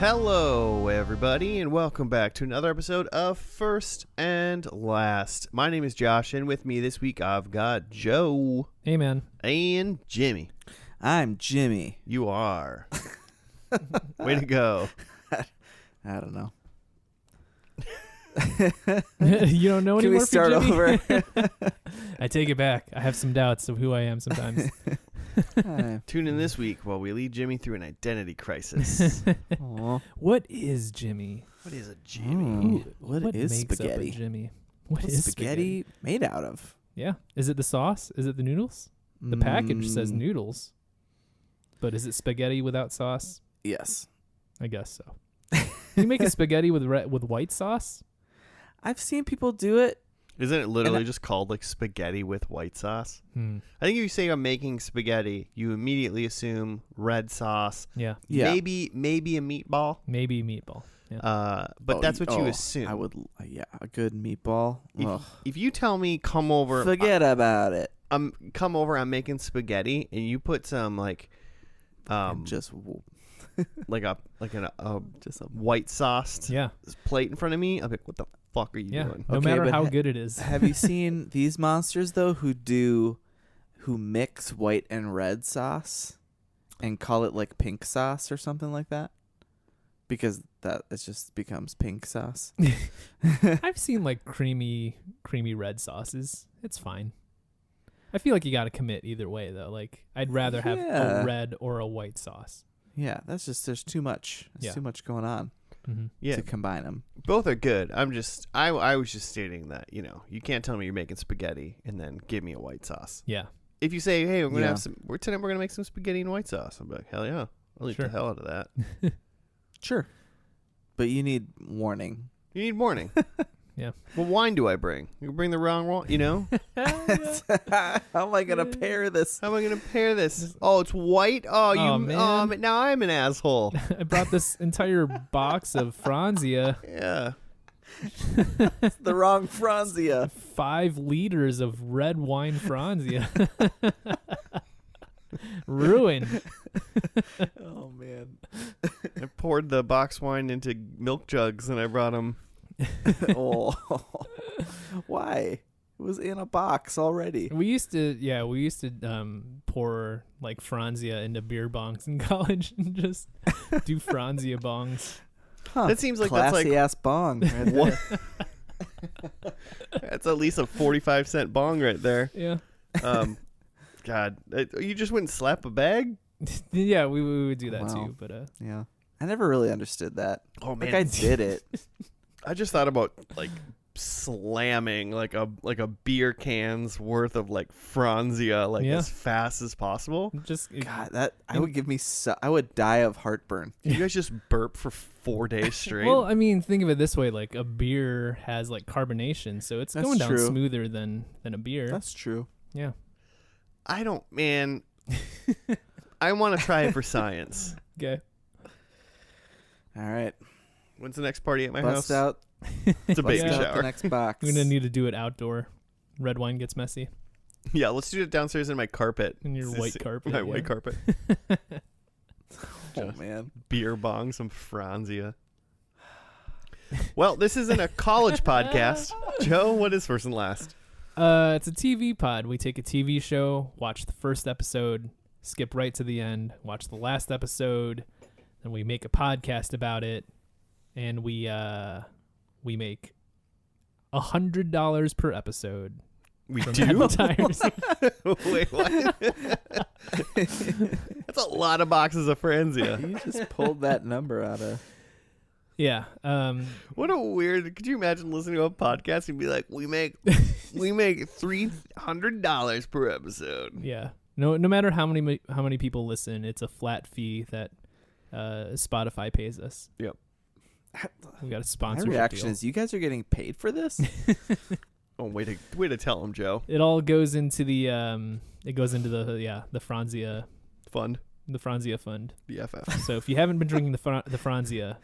Hello, everybody, and welcome back to another episode of First and Last. My name is Josh, and with me this week I've got Joe. Hey, man. And Jimmy. I'm Jimmy. You are. Way to go. I don't know. You don't know Can anymore? we start over? I take it back. I have some doubts of who I am sometimes. Tune in this week while we lead Jimmy through an identity crisis. What is Jimmy? What is a Jimmy? Ooh, what is makes spaghetti? Up a Jimmy? What's spaghetti made out of? Yeah. Is it the sauce? Is it the noodles? The package says noodles. But is it spaghetti without sauce? Yes. I guess so. Can you make a spaghetti with white sauce? I've seen people do it. Isn't it literally just called like spaghetti with white sauce? I think if you say I'm making spaghetti, you immediately assume red sauce. Yeah. Maybe a meatball. Maybe meatball. Yeah. But that's what you assume. I would, a good meatball. If you tell me come over, forget about it. Come over. I'm making spaghetti, and you put some like, just like a white sauced Yeah. plate in front of me. I'm like, what the fuck are you Yeah. doing? No Okay, matter but how good it is. Have you seen these monsters though who mix white and red sauce and call it like pink sauce or something like that? Because it just becomes pink sauce. I've seen like creamy red sauces. It's fine. I feel like you got to commit either way though. Like I'd rather have a red or a white sauce. Yeah, that's just there's too much. There's too much going on. Yeah, to combine them. Both are good. I was just stating that you can't tell me you're making spaghetti and then give me a white sauce. Yeah. If you say, hey, tonight we're gonna make some spaghetti and white sauce, I'm like, hell yeah, I'll eat Sure. the hell out of that. Sure, but you need warning. You need warning. Yeah. What wine do I bring? You bring the wrong wine, How am I gonna pair this? How am I gonna pair this? Oh, it's white. Oh, man. Now I'm an asshole. I brought this entire box of Franzia. Yeah. It's the wrong Franzia. 5 liters of red wine Franzia. Ruined. Oh man. I poured the box wine into milk jugs and I brought them. Oh. Why? It was in a box already. We used to pour like Franzia into beer bongs in college and just do Franzia bongs. Huh. That seems like classy ass bong. Right there. That's at least a 45-cent bong right there. Yeah. God, you just wouldn't slap a bag? Yeah, we would do that Wow. too, but Yeah. I never really understood that. Oh man, Like I did it. I just thought about like slamming like a beer can's worth of like Franzia as fast as possible. just God, I would give me I would die of heartburn. You guys just burp for 4 days straight. Well, I mean, think of it this way: like a beer has like carbonation, so it's That's going down true. smoother than a beer. That's true. Yeah. I don't, man. I want to try it for science. Okay. All right. When's the next party at my Bust house? out. It's a Bust baby out shower. the next box. We're gonna need to do it outdoor. Red wine gets messy. Yeah, let's do it downstairs in my carpet. In your white carpet. My yeah. white carpet. Oh man. Beer bong, some Franzia. Well, this isn't a college podcast. Joe, what is First and Last? It's a TV pod. We take a TV show, watch the first episode, skip right to the end, watch the last episode, then we make a podcast about it, and we make $100 per episode. We from do? advertisers. Wait, what? That's a lot of boxes of Franzia. You just pulled that number out of. Yeah. What a weird. Could you imagine listening to a podcast and be like, we make $300 per episode. Yeah. No matter how many people listen, it's a flat fee that Spotify pays us. Yep. We got a My sponsorship reaction deal. is, you guys are getting paid for this? Oh, way to tell him, Joe. It all goes into the the Franzia Fund. The Franzia Fund. BFF. So if you haven't been drinking the Franzia,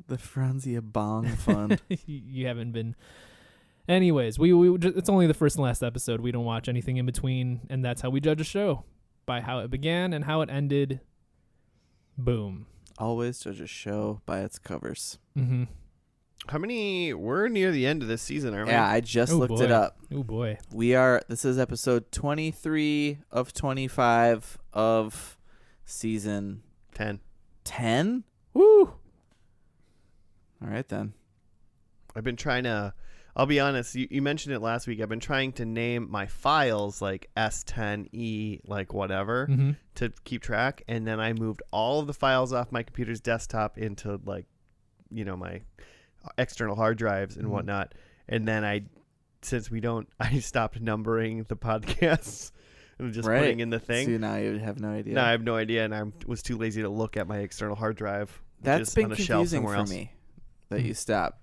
The Franzia Bong Fund. you haven't been. Anyways, we it's only the first and last episode. We don't watch anything in between, and that's how we judge a show, by how it began and how it ended. Boom. always judge a show by its covers. Mm-hmm. How many? We're near the end of this season, aren't we? Yeah, I just looked it up. Oh boy. This is episode 23 of 25 of season 10. 10? Woo! All right, then. I've been trying to, I'll be honest, you mentioned it last week. I've been trying to name my files like S10E, like whatever, Mm-hmm. to keep track. And then I moved all of the files off my computer's desktop into like, my external hard drives and whatnot. And then I stopped numbering the podcasts and just putting in the thing. So now you have no idea. No, I have no idea. And I was too lazy to look at my external hard drive. That's been on a shelf confusing somewhere for else. me that you stopped.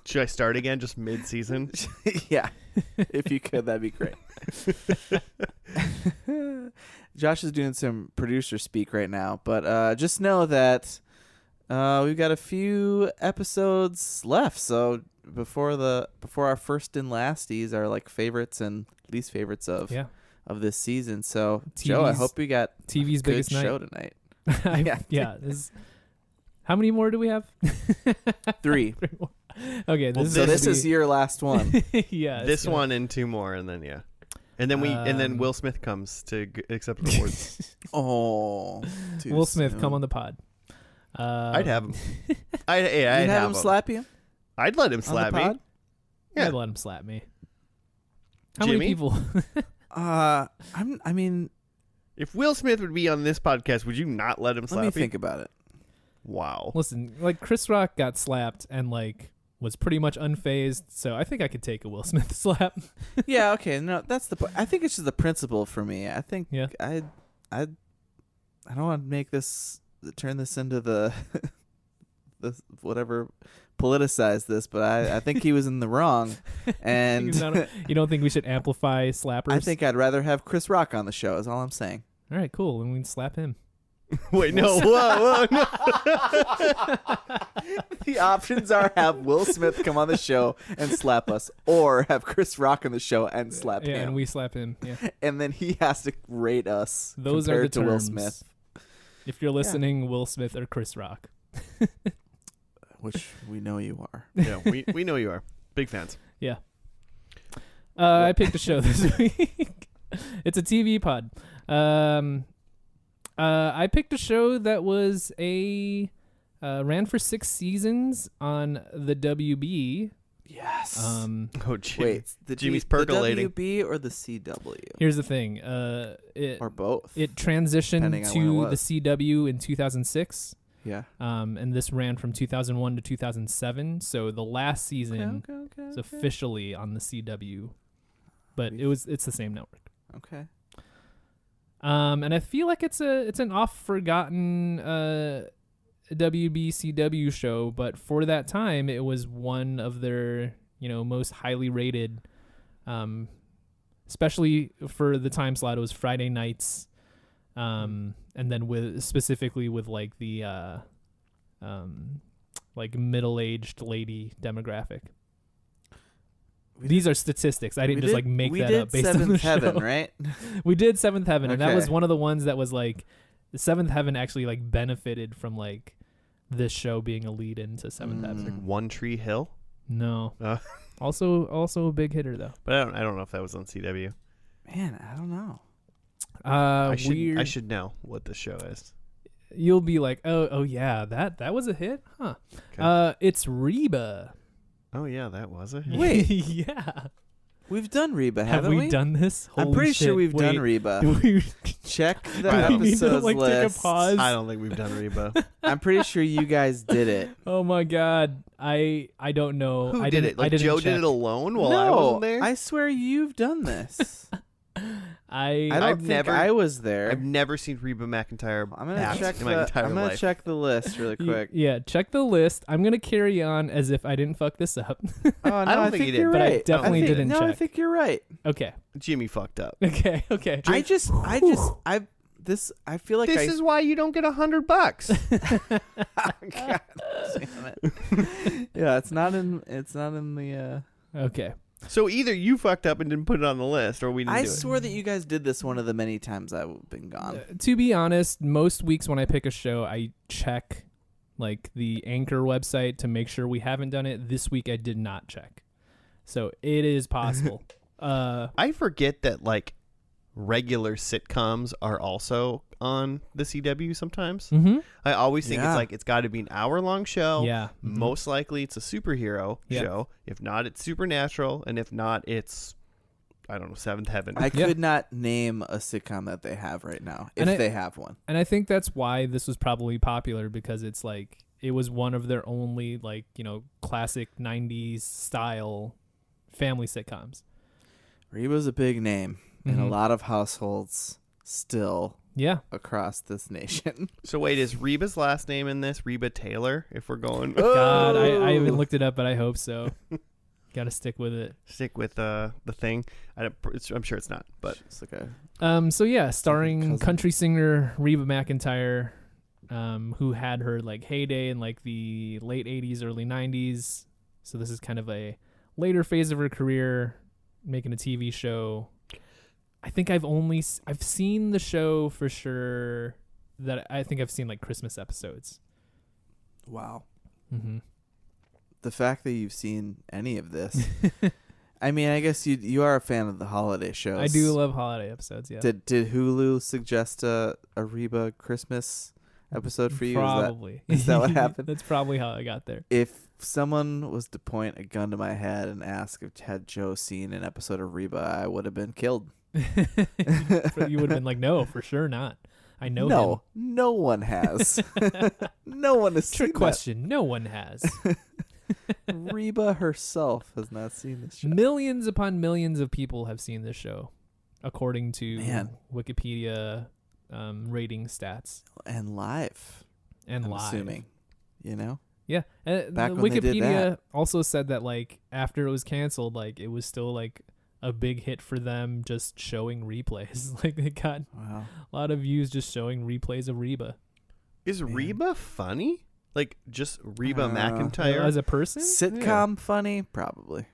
Should I start again just mid-season? Yeah. If you could, that'd be great. Josh is doing some producer speak right now, but just know that we've got a few episodes left. So before our first and lasties are like favorites and least favorites of this season. So Joe, I hope we got TV's a good biggest show night. tonight. Yeah. How many more do we have? 3. 3 more. Okay, This is your last one. Yeah. This one and 2 more, and then and then Will Smith comes to accept awards. Oh, Will Smith, come on the pod. I'd have him. I'd have have him slap you. I'd let him on slap the me. pod? Yeah. I'd let him slap me. How Jimmy? many people? I mean, If Will Smith would be on this podcast, would you not let him slap let me me? think about it. Wow. Listen, like Chris Rock got slapped and like was pretty much unfazed, so I think I could take a Will Smith slap. Yeah, okay. No, that's the point. I think it's just the principle for me. I think I don't want to turn this into the whatever, politicize this, but I think he was in the wrong. And you don't think we should amplify slappers? I think I'd rather have Chris Rock on the show, is all I'm saying. All right, cool. And we can slap him. Wait, no. Whoa, no. The options are have Will Smith come on the show and slap us, or have Chris Rock on the show and slap him. And we slap him. Yeah. And then he has to rate us Those are compared the to Will terms. Smith. If you're listening, Will Smith or Chris Rock. Which we know you are. Yeah, we know you are. Big fans. Yeah. I picked a show this week. It's a TV pod. I picked a show that was ran for 6 seasons on the WB. Yes. Oh, Jimmy. Wait, Jimmy's percolating. The WB or the CW? Here's the thing. Or both. It transitioned Depending on when to it the CW in 2006. Yeah. And this ran from 2001 to 2007. So the last season is Okay. officially on the CW, but it's the same network. Okay. And I feel like it's an oft forgotten WBCW show, but for that time it was one of their most highly rated, especially for the time slot. It was Friday nights, and then specifically with like the like middle-aged lady demographic. These are statistics. I didn't just like make that up based on the show. Seventh Heaven, right? We did Seventh Heaven, and that was Okay. one of the ones that was like the Seventh Heaven actually like benefited from like this show being a lead into Seventh Heaven. Like One Tree Hill. No, Uh. also a big hitter though. But I don't know if that was on CW. Man, I don't know. I Weird. should know what the show is. You'll be like, oh yeah, that was a hit, huh? Okay. It's Reba. Oh yeah, that was it. Wait. Yeah. We've done Reba, Have haven't we done this? I'm Holy pretty shit. sure we've done Wait, Reba. do we- Check the I don't- we need to episodes like list. take a pause. I don't think we've done Reba. I'm pretty sure you guys did it. Oh my god, I don't know. Who I did didn't, it? Like I didn't Joe check. did it alone while no, I wasn't there. I swear you've done this. I I don't I've think never- I was there. I've never seen Reba McEntire I'm gonna act check in my entire I'm gonna life. check the list really quick. Yeah, check the list. I'm gonna carry on as if I didn't fuck this up. Oh no, I don't think think you did, you're but I right. definitely think, didn't No, I check. think you're right. Okay. Jimmy fucked up. Okay. I feel like This is why you don't get $100. God damn it. Yeah, it's not in the Okay. So either you fucked up and didn't put it on the list, or we didn't I do it. swear that you guys did this one of the many times I've been gone. To be honest, most weeks when I pick a show, I check like the Anchor website to make sure we haven't done it. This week I did not check. So it is possible. I forget that like regular sitcoms are also on the CW sometimes. Mm-hmm. I always think Yeah. it's got to be an hour-long show. Yeah. Mhm. Most likely it's a superhero Yeah. show. If not, it's Supernatural. And if not, it's, I don't know, Seventh Heaven. I Yeah. could not name a sitcom that they have right now, if And they have one. And I think that's why this was probably popular, because it's like it was one of their only like, classic 90s style family sitcoms. Reba's a big name in a Mhm. lot of households still Yeah. across this nation. So wait, is Reba's last name in this Reba Taylor? If we're going God, I Oh. haven't looked it up, but I hope so. Got to stick with it. stick with the thing, I'm sure it's not. But It's like a So yeah, starring cousin. country singer Reba McEntire, who had her like heyday in like the late 80s, early 90s. So this is kind of a later phase of her career, making a TV show. I think I've seen the show for sure. That I think I've seen like Christmas episodes. wow. Mm-hmm. The fact that you've seen any of this, I mean, I guess you are a fan of the holiday shows. I do love holiday episodes. Yeah, Did Hulu suggest a Reba Christmas episode for you? probably. Is that what happened? That's probably how I got there. If someone was to point a gun to my head and ask if had Joe seen an episode of Reba, I would have been killed. You would have been like, no, for sure not. I know him. No one has. No one has Trick seen question. No one has. that. Reba herself has not seen this show. Millions upon millions of people have seen this show, according to Man. Wikipedia rating stats And live, and I'm live. assuming. You know? Yeah, Back the when they did Wikipedia that. also said that like after it was canceled, like it was still like a big hit for them just showing replays. Like they got Wow. a lot of views just showing replays of Reba is Man. Reba funny? Like just Reba Uh, McEntire? as a person. Sitcom funny? Probably.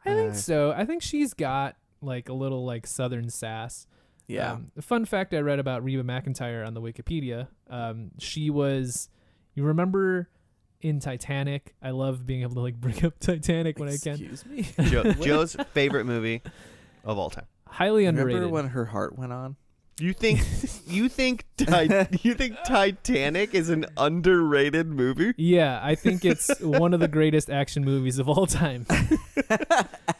I think Uh, so. I think she's got like a little like Southern sass. Yeah. A fun fact I read about Reba McEntire on the Wikipedia. She was, you remember in Titanic? I love being able to like bring up Titanic when I can. Excuse me. Joe's favorite movie of all time. Highly underrated. Remember when her heart went on? You think Titanic is an underrated movie? Yeah, I think it's one of the greatest action movies of all time.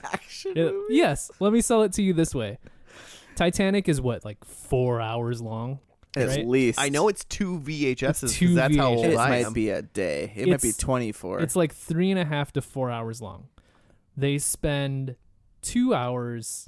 Action movie? Yes, let me sell it to you this way. Titanic is what, like 4 hours long? At right? least. I know it's 2 VHSs It's 2 because that's how old It VHS. I might am. be a day. It might be It's- 24. It's like 3.5 to 4 hours long. They spend 2 hours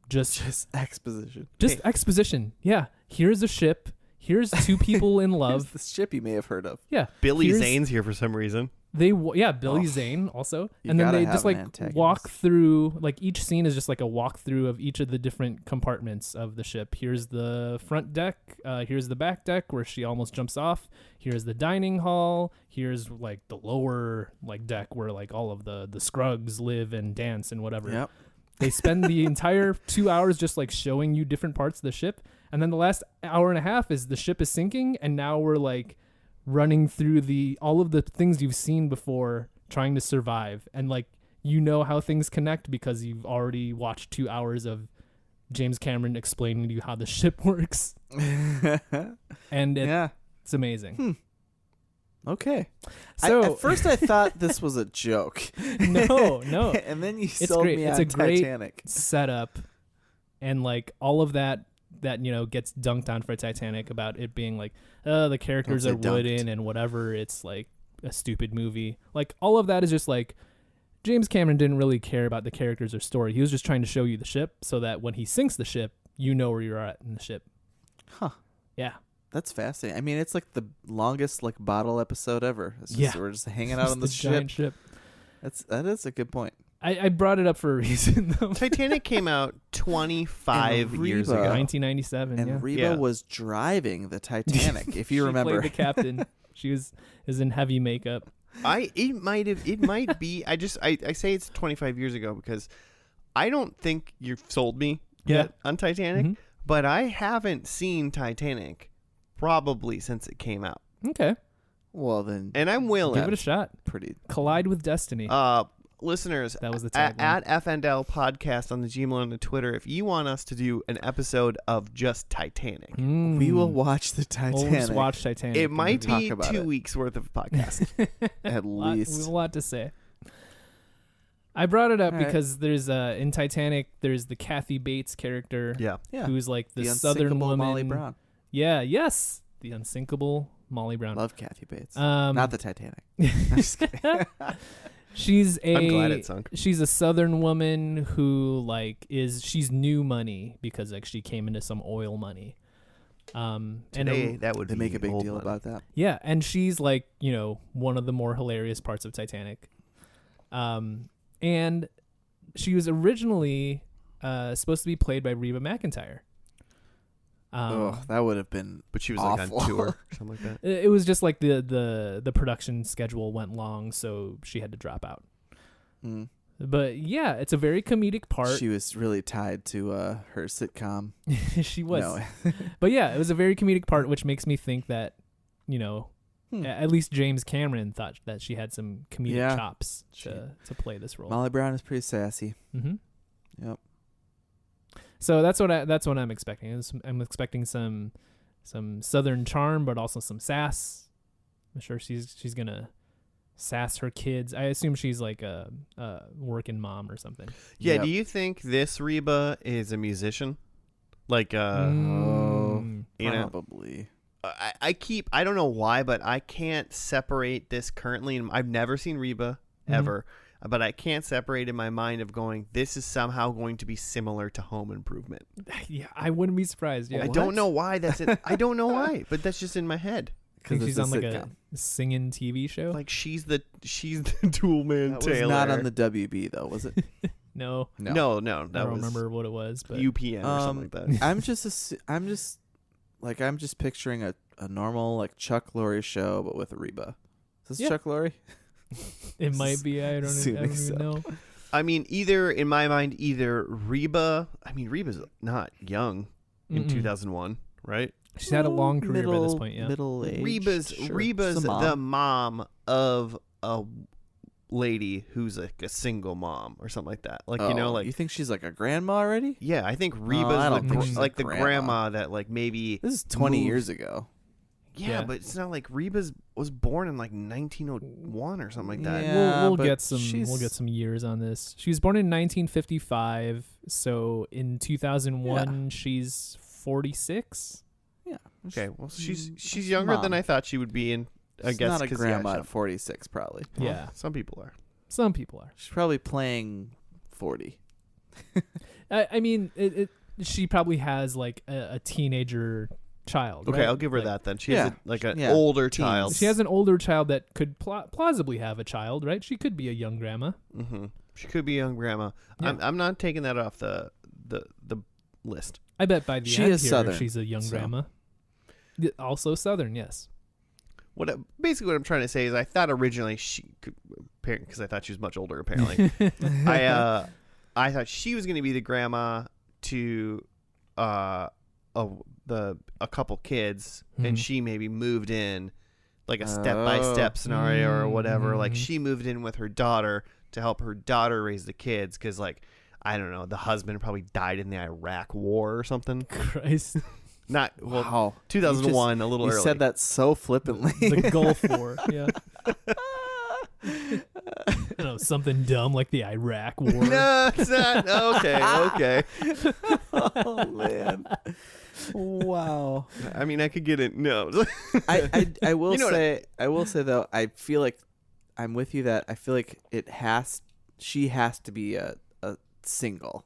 just exposition. exposition. Yeah. Here's a ship. Here's two people in Here's love. the ship you may have heard of. Yeah. Billy Here's- Zane's here for some reason. Billy Oh. Zane also. You And then gotta they have just an like antagonist. walk through, like each scene is just like a walkthrough of each of the different compartments of the ship. Here's the front deck. Here's the back deck where she almost jumps off. Here's the dining hall. Here's like the lower like deck where like all of the Scrugs live and dance and whatever. Yep. They spend the entire 2 hours just like showing you different parts of the ship. And then the last hour and a half is the ship is sinking. And now we're like running through all of the things you've seen before trying to survive. And like, you know how things connect because you've already watched 2 hours of James Cameron explaining to you how the ship works. And Yeah. it's amazing. Okay. So At first I thought this was a joke. no. And then you sold great. me It's on a great- Titanic. Setup and like all of that gets dunked on for Titanic about it being like the characters Don't are say wooden dunked. and whatever, it's like a stupid movie. Like all of that is just like James Cameron didn't really care about the characters or story. He was just trying to show you the ship so that when he sinks the ship, you know where you're at in the ship. Huh. Yeah. That's fascinating. I mean, it's like the longest like bottle episode ever. It's just, Yeah. We're just hanging out on the Just a giant ship. ship. That is a good point. I brought it up for a reason though. Titanic came out 25 And years Reba- ago. 1997. And yeah. Reba Yeah. was driving the Titanic, if you She remember. played the captain. She is in heavy makeup. It might be. I say it's 25 years ago because I don't think you've sold me yet on Titanic, Mhm. but I haven't seen Titanic probably since it came out. Okay. Well, then And I'm willing. Give it a shot. pretty. Collide with Destiny. Listeners, That was the at tagline. FNL Podcast on the Gmail and the Twitter, if you want us to do an episode of just Titanic, We will watch the We'll Titanic. just watch Titanic. it might talk be about 2 it. weeks worth of podcast. At We have least. a lot to say. I brought it up All right. because there's in Titanic there's the Kathy Bates character Yeah. Yeah. who's like the the southern unsinkable woman. Molly Brown. Yeah, yes, the unsinkable Molly Brown. Love Kathy Bates. Um, Not the Titanic. I'm just kidding. she's I'm glad it sunk. she's a southern woman who she's new money because like she came into some oil money. Today, that would They be make a big old deal money. about that. Yeah, and she's like, one of the more hilarious parts of Titanic. And she was originally supposed to be played by Reba McEntire. Oh, that would have been. But she was Awful. like on tour or something like that. It was just like the production schedule went long, so she had to drop out. Mm. But yeah, it's a very comedic part. She was really tied to her sitcom. She was. No. But yeah, it was a very comedic part, which makes me think that, Hmm. at least James Cameron thought that she had some comedic Yeah. chops to play this role. Molly Brown is pretty sassy. Mm-hmm. Yep. So that's what I'm expecting. I'm expecting some southern charm, but also some sass. I'm sure she's gonna sass her kids. I assume she's like a working mom or something. Yeah, Yep. do you think this Reba is a musician? Like, Mm. you know, Probably. I don't know why, but I can't separate this currently. And I've never seen Reba ever, but I can't separate in my mind of going, this is somehow going to be similar to Home Improvement. Yeah, I wouldn't be surprised. Yeah, I don't know why that's it. I don't know why, but that's just in my head. think Because she's on like a singing TV show. Like she's the Tool Man That was Taylor. not on the WB though, was it? No, No, I that don't was remember what it was, but UPN or something like that. I'm just picturing a normal like Chuck Lorre show, but with Reba. Is this Yeah. Chuck Lorre? it might be. I don't Assuming even so. know. I mean, in my mind, Reba. I mean, Reba's not young in Mm-mm. 2001, right? She's had a long career by this point. Yeah, Middle age. Reba's She's a mom. the mom of a lady who's like a single mom or something like that. Like, you think she's like a grandma already? yeah, I think Reba's I don't think she's a like the grandma. grandma that like maybe. This is 20 moved- years ago. Yeah, Yeah. but it's not like Reba's was born in like 1901 or something like that. Yeah. we'll but get some. she's- We'll get some years on this. She was born in 1955, so in 2001 she's 46. Yeah. Okay, well, she's She's younger mom. than I thought she would be, and I She's guess not a 'cause, grandma yeah, at 46, probably. Yeah, some people are. some people are. She's probably playing 40. I mean, she probably has like a teenager child. Okay, right? I'll give her Like, that then. She has an Yeah. older Teens. child. She has an older child that could plausibly have a child, right? She could be a young grandma. Mm-hmm. She could be a young grandma. Yeah. I'm not taking that off the list. I bet by the She end is here, Southern, she's a young so. grandma. Yeah, also Southern, yes. Basically what I'm trying to say is I thought originally she could, because I thought she was much older. Apparently, I thought she was going to be the grandma to a couple kids, and Mhm. she maybe moved in like a step-by-step scenario or whatever. Like Mhm. she moved in with her daughter to help her daughter raise the kids because, like, I don't know, the husband probably died in the Iraq War or something. Christ. Not well, Wow. 2001, a little You early. said that so flippantly. The Gulf War, yeah. I don't know, something dumb like the Iraq War. No, it's not. Okay. Oh, man. Wow. I mean, I could get it. No. I will You know what I will say though, I feel like I'm with you that I feel like she has to be a single.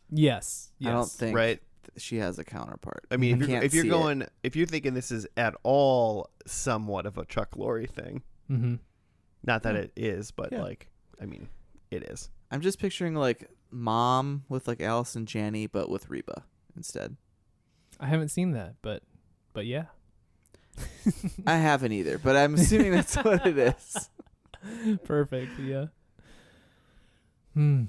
Yes. I don't think Right. she has a counterpart. I mean, can't if you're see it. going, if you're thinking this is at all somewhat of a Chuck Lorre thing, Mm-hmm. not that it is, but Yeah. like, I mean, it is. I'm just picturing like mom with like Allison Janney, but with Reba instead. I haven't seen that, but yeah. I haven't either, but I'm assuming that's what it is. Perfect. Yeah. Hmm.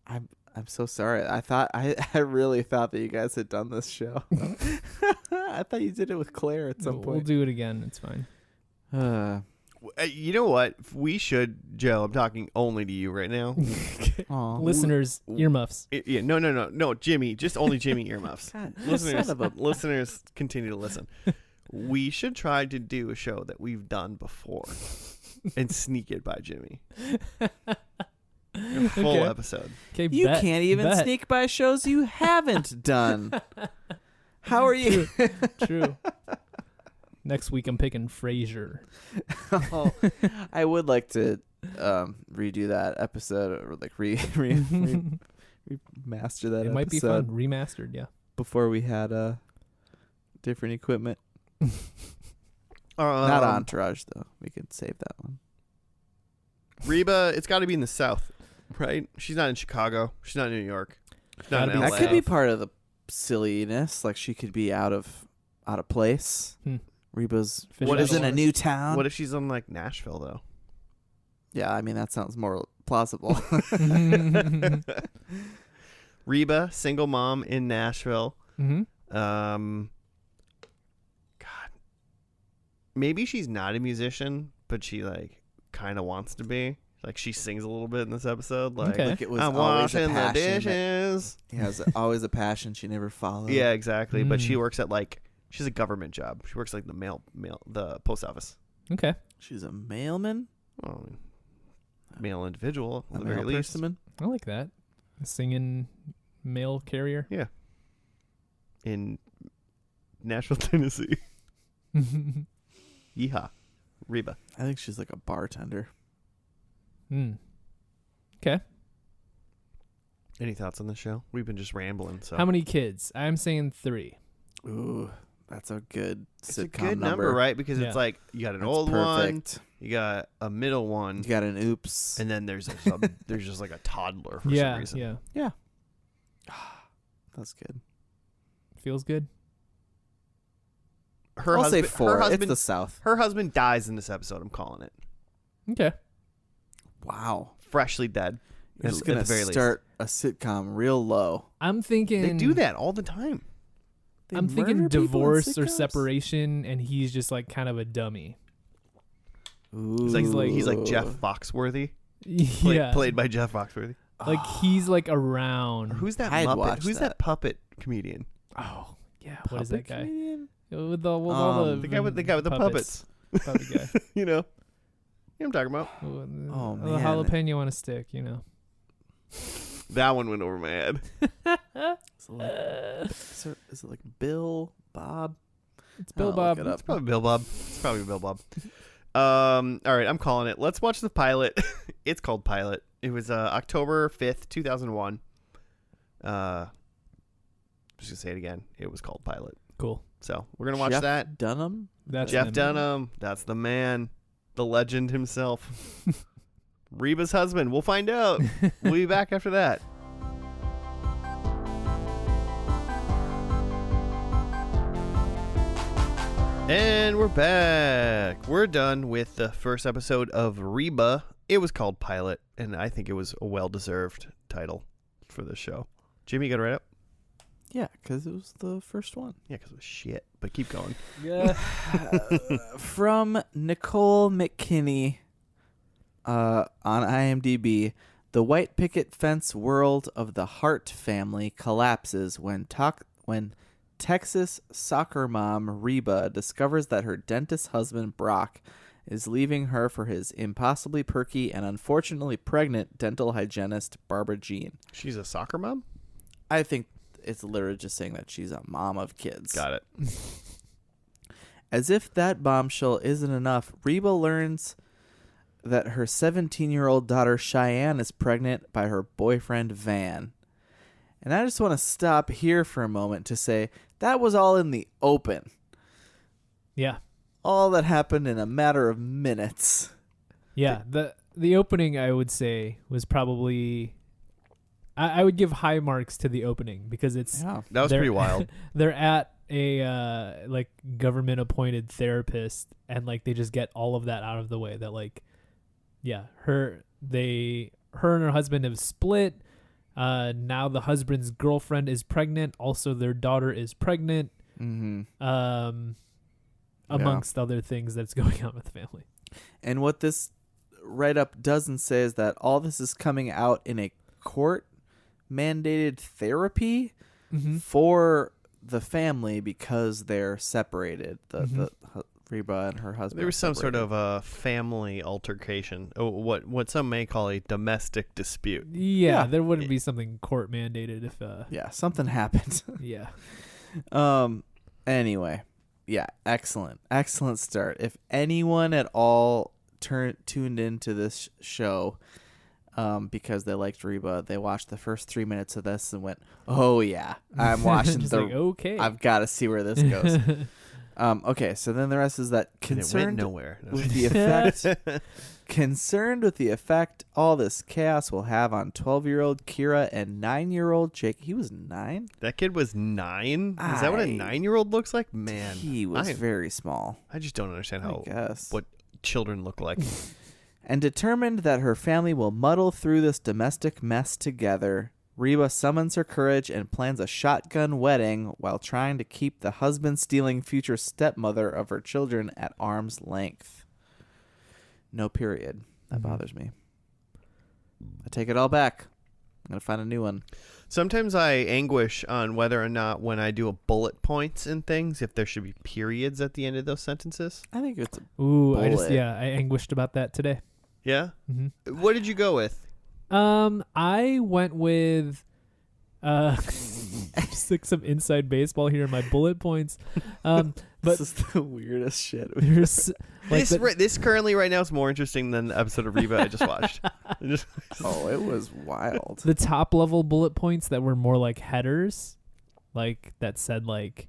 I'm so sorry. I really thought that you guys had done this show. I thought you did it with Claire at some We'll point. do it again. It's fine. You know what? We should, Joe. I'm talking only to you right now. Aw. Listeners, earmuffs. Yeah, no, Jimmy. Just only Jimmy earmuffs. God, Listeners, son of a- listeners, continue to listen. We should try to do a show that we've done before, and sneak it by Jimmy. A full Okay. episode. Okay, You bet, can't even bet. sneak by shows you haven't done. How are you? True. Next week I'm picking Frasier. Oh, I would like to redo that episode or like remaster that It might be episode fun. Remastered, yeah. before we had different equipment. Not Entourage though. We could save that one. Reba, it's got to be in the South, right? She's not in Chicago. She's not in New York. She's not Gotta in be LA. That could be part of the silliness. Like she could be out of place. Hmm. Reba's Fish What out is of in a water. new town. What if she's in like Nashville though? Yeah, I mean that sounds more plausible. Reba, single mom in Nashville. Mm-hmm. God, maybe she's not a musician, but she like kind of wants to be. Like she sings a little bit in this episode. Like, Okay. Like it was I'm always a washing the passion. dishes. He has always a passion she never followed. Yeah, exactly. But she Mm. works at like she's a government job. She works like the post office. Okay. She's a mailman. Well, male individual A at the very mail least. person. I like that. A singing mail carrier. In Nashville, Tennessee. Yeehaw, Reba. I think she's like a bartender. Okay. Any thoughts on the show? We've been just rambling. So How many kids? I'm saying 3. Ooh, that's a good it's sitcom a good number, right? Because Yeah. it's like you got an That's old one, perfect. you got a middle one, You got an oops. and then there's there's just like a toddler for Yeah. some reason. Yeah. That's good. Feels good. Her I'll husband, say 4. Her husband, It's the South. her husband dies in this episode. I'm calling it Okay. Wow. freshly dead. You're At- just at gonna the very least. start a sitcom real low. I'm thinking They do that all the time. They I'm thinking murder people in divorce or sitcoms? separation, and he's just like kind of a dummy. Ooh. He's like Jeff Foxworthy, played, Yeah. played by Jeff Foxworthy. Like he's like around. Or who's that I'd Muppet? watch Who's that puppet comedian? Oh yeah. What is that Puppet guy? comedian? With all the The guy with the puppets. Puppet guy. You know, I'm talking about. Oh, The man. jalapeno on a stick. You know. That one went over my head. Is it like Bill, Bob? It's Bill I'll Bob. look it up. It's probably Bill Bob. It's probably Bill Bob. All right, I'm calling it. Let's watch the pilot. It's called Pilot. It was October 5th, 2001. Just gonna say it again. It was called Pilot. Cool. So we're gonna watch Jeff that. Dunham? That's Jeff him. Dunham. That's the man, the legend himself. Reba's husband. We'll find out. We'll be back after that. And we're back. We're done with the first episode of Reba. It was called Pilot, and I think it was a well-deserved title for this show. Jimmy, you got it right up? Yeah, because it was the first one. Yeah, because it was shit, but keep going. Yeah. From Nicole McKinney on IMDb, the white picket fence world of the Hart family collapses when Texas soccer mom Reba discovers that her dentist husband Brock is leaving her for his impossibly perky and unfortunately pregnant dental hygienist Barbara Jean. She's a soccer mom? I think it's literally just saying that she's a mom of kids. Got it. As if that bombshell isn't enough, Reba learns that her 17-year-old daughter Cheyenne is pregnant by her boyfriend Van. And I just want to stop here for a moment to say that was all in the open. Yeah. All that happened in a matter of minutes. Yeah. The opening, I would say, was probably. I would give high marks to the opening because it's. Yeah. That was They're- pretty wild. They're at a like government appointed therapist, and like they just get all of that out of the way. That like her and her husband have split. Now the husband's girlfriend is pregnant. Also, their daughter is pregnant. Mm-hmm. Amongst other things that's going on with the family. And what this write-up doesn't say is that all this is coming out in a court-mandated therapy for the family because they're separated. The Reba and her husband. There was some sort of a family altercation. What some may call a domestic dispute. Yeah, there wouldn't be something court mandated if. Yeah, something happened. Yeah. Anyway, yeah, excellent start. If anyone at all tuned into this show, because they liked Reba, they watched the first 3 minutes of this and went, "Oh yeah, I'm watching okay. I've got to see where this goes." Okay, so then the rest is that concerned nowhere. with the effect. Concerned with the effect all this chaos will have on 12-year-old Kira and 9-year-old Jake. He was 9? That kid was 9? Is that what a 9-year-old looks like? Man, he was very small. I just don't understand what children look like. And determined that her family will muddle through this domestic mess together, Reba summons her courage and plans a shotgun wedding while trying to keep the husband-stealing future stepmother of her children at arm's length. No period. That bothers me. I take it all back. I'm going to find a new one. Sometimes I anguish on whether or not when I do a bullet points in things, if there should be periods at the end of those sentences. I think it's a bullet. I anguished about that today. Yeah? Mm-hmm. What did you go with? I went with just like some inside baseball here in my bullet points. But this is the weirdest shit. This currently right now is more interesting than the episode of Reba I just watched. It was wild. The top level bullet points that were more like headers, like that said like,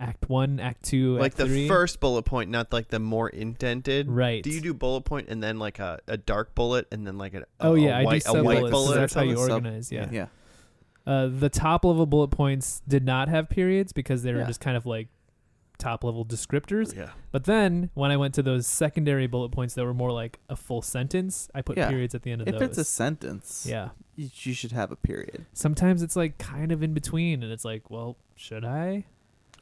Act 1, Act 2, like Act 3. The first bullet point, not like the more indented. Right. Do you do bullet point and then like a dark bullet and then like I do white bullet? That's how you organize. Yeah. Yeah. The top level bullet points did not have periods because they were just kind of like top level descriptors. Yeah. But then when I went to those secondary bullet points that were more like a full sentence, I put periods at the end of those. If it's a sentence, you should have a period. Sometimes it's like kind of in between, and it's like, well, should I?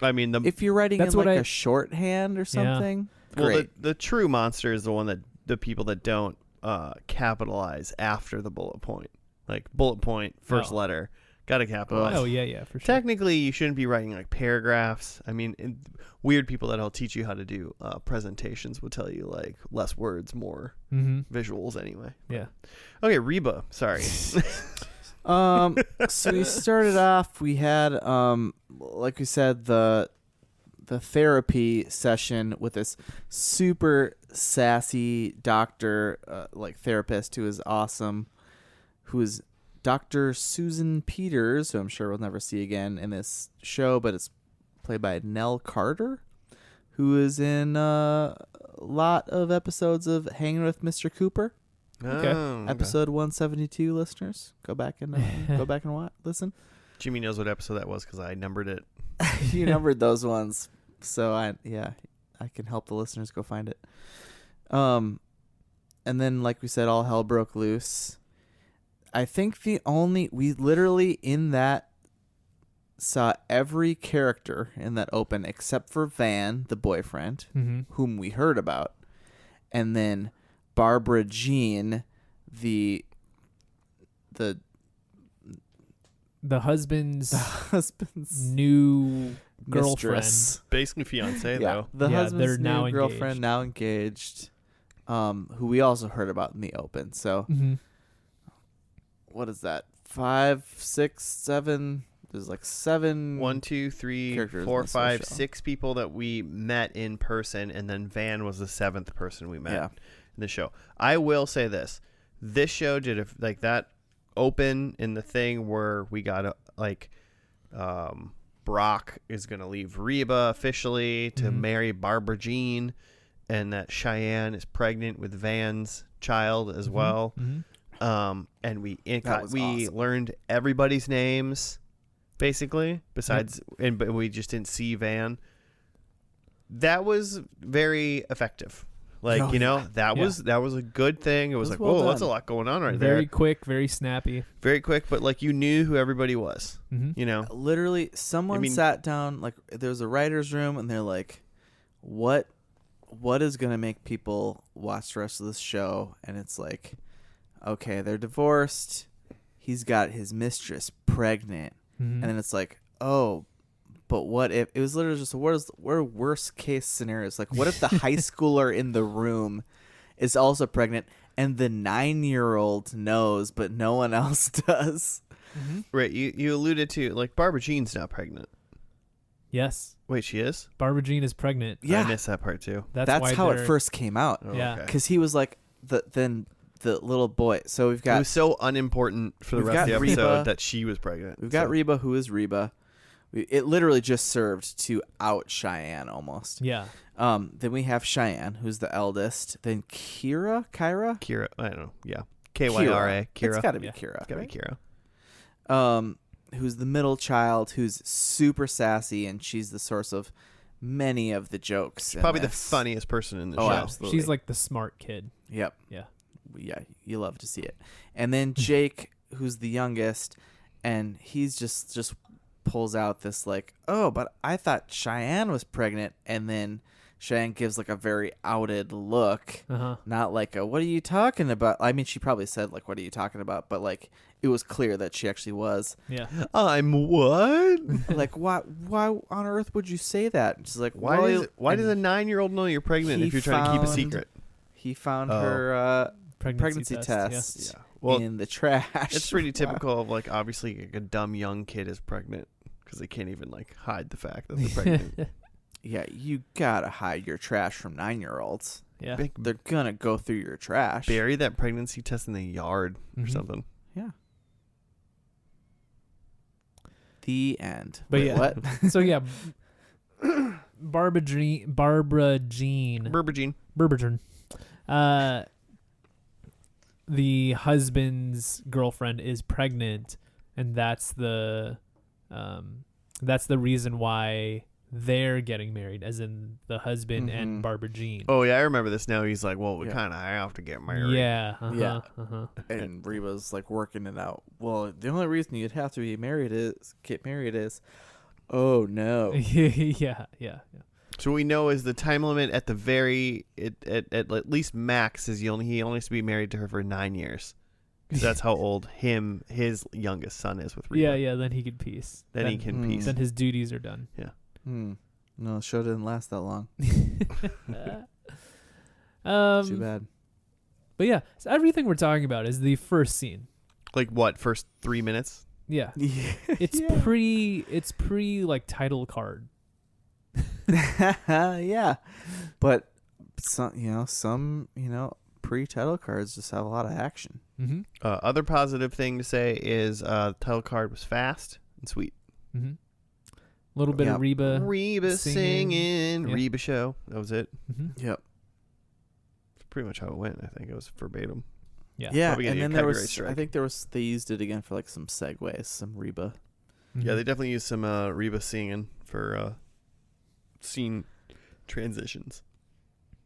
I mean, if you're writing in like a shorthand or something, the true monster is the one that the people that don't capitalize after the bullet point, like bullet point first letter. Got to capitalize. Oh, yeah, for sure. Technically, you shouldn't be writing like paragraphs. I mean, weird people that'll teach you how to do presentations will tell you like less words, more visuals anyway. Yeah. Okay, Reba. Sorry. So we started off, we had, like we said, the therapy session with this super sassy doctor, like therapist who is awesome, who is Dr. Susan Peters, who I'm sure we'll never see again in this show, but it's played by Nell Carter, who is in a lot of episodes of Hanging with Mr. Cooper. Okay. Episode 172, listeners. Go back and listen. Jimmy knows what episode that was because I numbered it. You numbered those ones, so I can help the listeners go find it. And then, like we said, all hell broke loose. I think we literally in that saw every character in that open except for Van, the boyfriend, whom we heard about, and then Barbara Jean, the husband's new girlfriend, mistress. Basically fiance though. The husband's they're new now girlfriend, now engaged, who we also heard about in the open. So. What is that? 5, 6, 7. There's like 7. 1, 2, 3, 4, 5, 6 people that we met in person, and then Van was the 7th person we met in the show. I will say this: this show did that open in the thing where we got Brock is gonna leave Reba officially to marry Barbara Jean, and that Cheyenne is pregnant with Van's child as well. And we awesome. Learned everybody's names, basically, besides, but we just didn't see Van. That was very effective. Like, Oh, you know, yeah. that was a good thing. It was like, well whoa, that's a done. lot going on right Very there. quick, very snappy. Very quick, but like you knew who everybody was. Mm-hmm. You know, Literally, someone sat down, like there's a writer's room, and they're like, what is going to make people watch the rest of this show? And it's like, okay, they're divorced. He's got his mistress pregnant. Mm-hmm. And then it's like, oh, but what if it was literally just what are worst case scenarios? Like, what if the high schooler in the room is also pregnant and the 9-year-old knows, but no one else does? Mm-hmm. right? You alluded to like Barbara Jean's not pregnant. Yes, Wait, she is? Barbara Jean is pregnant. Yeah, I missed that part too. that's why how it they're- first came out. Oh, Yeah. okay. Because he was like the little boy. So we've It got was so unimportant for the We've rest of the got episode Reba. that she was pregnant. we've got so. Reba, who is Reba. It literally just served to out Cheyenne almost. Yeah. Then we have Cheyenne, who's the eldest. Then Kyra. Kira. I don't know. Yeah. Kyra. Kira. It's got to be Yeah. Kyra. It's gotta be right? Kira. Who's the middle child, who's super sassy, and she's the source of many of the jokes. in Probably the this. funniest person in the Oh, show. absolutely. She's like the smart kid. Yep. Yeah. Yeah, you love to see it. And then Jake, who's the youngest, and he's just pulls out this like, oh, but I thought Cheyenne was pregnant, and then Cheyenne gives like a very outed look, Uh-huh. not like a what are you talking about? I mean, she probably said like what are you talking about, but like it was clear that she actually was. Yeah. I'm what? Like why on earth would you say that? And she's like, Why well, why does a and 9-year-old know you're pregnant he if you're trying to keep a found- secret? he found Oh. her pregnancy test. test Well, in the trash. it's pretty Wow. typical of like obviously like, a dumb young kid is pregnant because they can't even like hide the fact that they're pregnant. Yeah, you gotta hide your trash from 9-year-olds. Yeah. Big They're gonna go through your trash. bury that pregnancy test in the yard or Mhm. something. Yeah. The end. But Wait, yeah. what? So yeah, Barbara Jean, Barbara Jean. The husband's girlfriend is pregnant, and that's the reason why they're getting married, as in the husband and Mhm. Barbara Jean. Oh yeah, I remember this now. He's like, well, we Yeah. kind of have to get married. Yeah. Uh-huh, Yeah. Uh-huh. And Reba's like working it out. Well, the only reason you'd have to get married is, oh no. Yeah. So what we know is the time limit at the at least max is he only has to be married to her for 9 years. 'Cause that's how old his youngest son is with Reba. Yeah. Then he could peace. Then he can peace. Then his duties are done. No, the show didn't last that long. Too Um, bad. but yeah, so everything we're talking about is the first scene. Like what? First 3 minutes? Yeah, Yeah. it's pre like title card. Yeah. But some pre-title cards just have a lot of action. Mm-hmm. Other positive thing to say is the title card was fast and sweet. Mm-hmm. A little bit Yeah. of Reba. Reba singing. Yeah. Reba show. That was it. Mm-hmm. Yep. That's pretty much how it went. I think it was verbatim. Yeah. Yeah, Probably gonna and get then a there copyright was strike. I think they used it again for like some segues, some Reba. Mm-hmm. Yeah, they definitely used some Reba singing for scene transitions.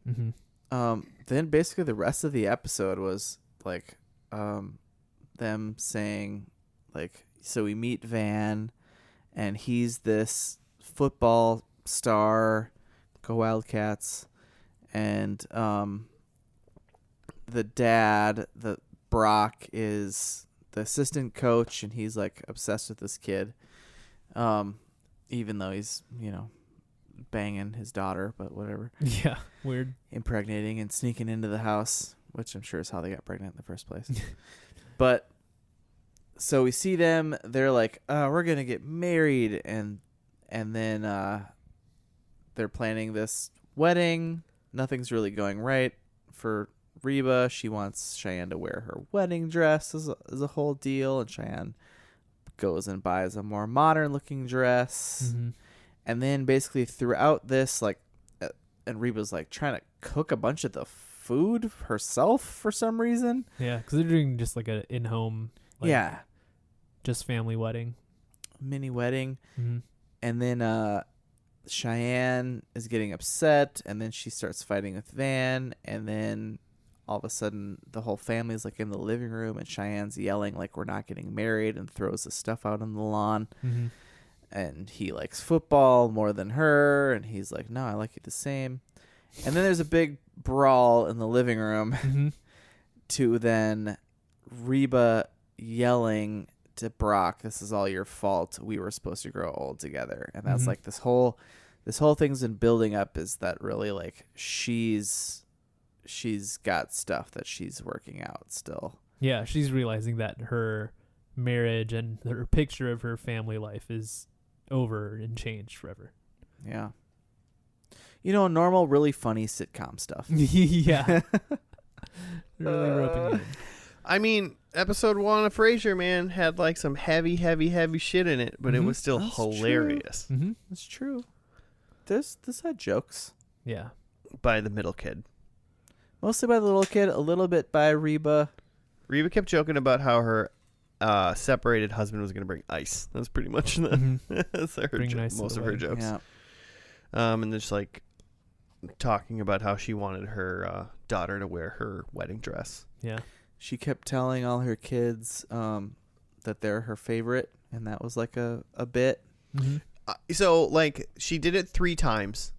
Mm-hmm. Then basically the rest of the episode was like them saying like, so we meet Van and he's this football star, go Wildcats, and the dad, the Brock, is the assistant coach and he's like obsessed with this kid, even though he's banging his daughter, but whatever. Yeah. Weird. Impregnating and sneaking into the house, which I'm sure is how they got pregnant in the first place. But so we see them, they're like, we're gonna get married, and then they're planning this wedding. Nothing's really going right for Reba. She wants Cheyenne to wear her wedding dress as a whole deal, and Cheyenne goes and buys a more modern looking dress. Mm-hmm. And then basically throughout this, like, and Reba's like trying to cook a bunch of the food herself for some reason. Yeah, because they're doing just like a in-home, like, Yeah, just family wedding. mini wedding. Mm-hmm. And then Cheyenne is getting upset, and then she starts fighting with Van, and then all of a sudden the whole family's like in the living room, and Cheyenne's yelling like we're not getting married and throws the stuff out on the lawn. Mm-hmm. And he likes football more than her, and he's like, no, I like you the same. And then there's a big brawl in the living room Mm-hmm. to then Reba yelling to Brock, this is all your fault. We were supposed to grow old together. And that's Mhm. like this whole thing's been building up, is that really like she's got stuff that she's working out still. Yeah, she's realizing that her marriage and her picture of her family life is over and changed forever. Yeah. Normal, really funny sitcom stuff. Yeah. Really roping it in. I mean, episode 1 of Frasier, man, had like some heavy shit in it, but it Mhm. was still That's true. hilarious Mm-hmm. That's true. This had jokes. Yeah. by the middle kid. Mostly by the little kid, a little bit by Reba. Reba kept joking about how her separated husband was going to bring ice. That's pretty much Mhm. that's her Bring ice to most the of her wedding. jokes. Yeah. And just like talking about how she wanted her daughter to wear her wedding dress. Yeah. She kept telling all her kids that they're her favorite, and that was like a bit. Mm-hmm. So like she did it 3 times,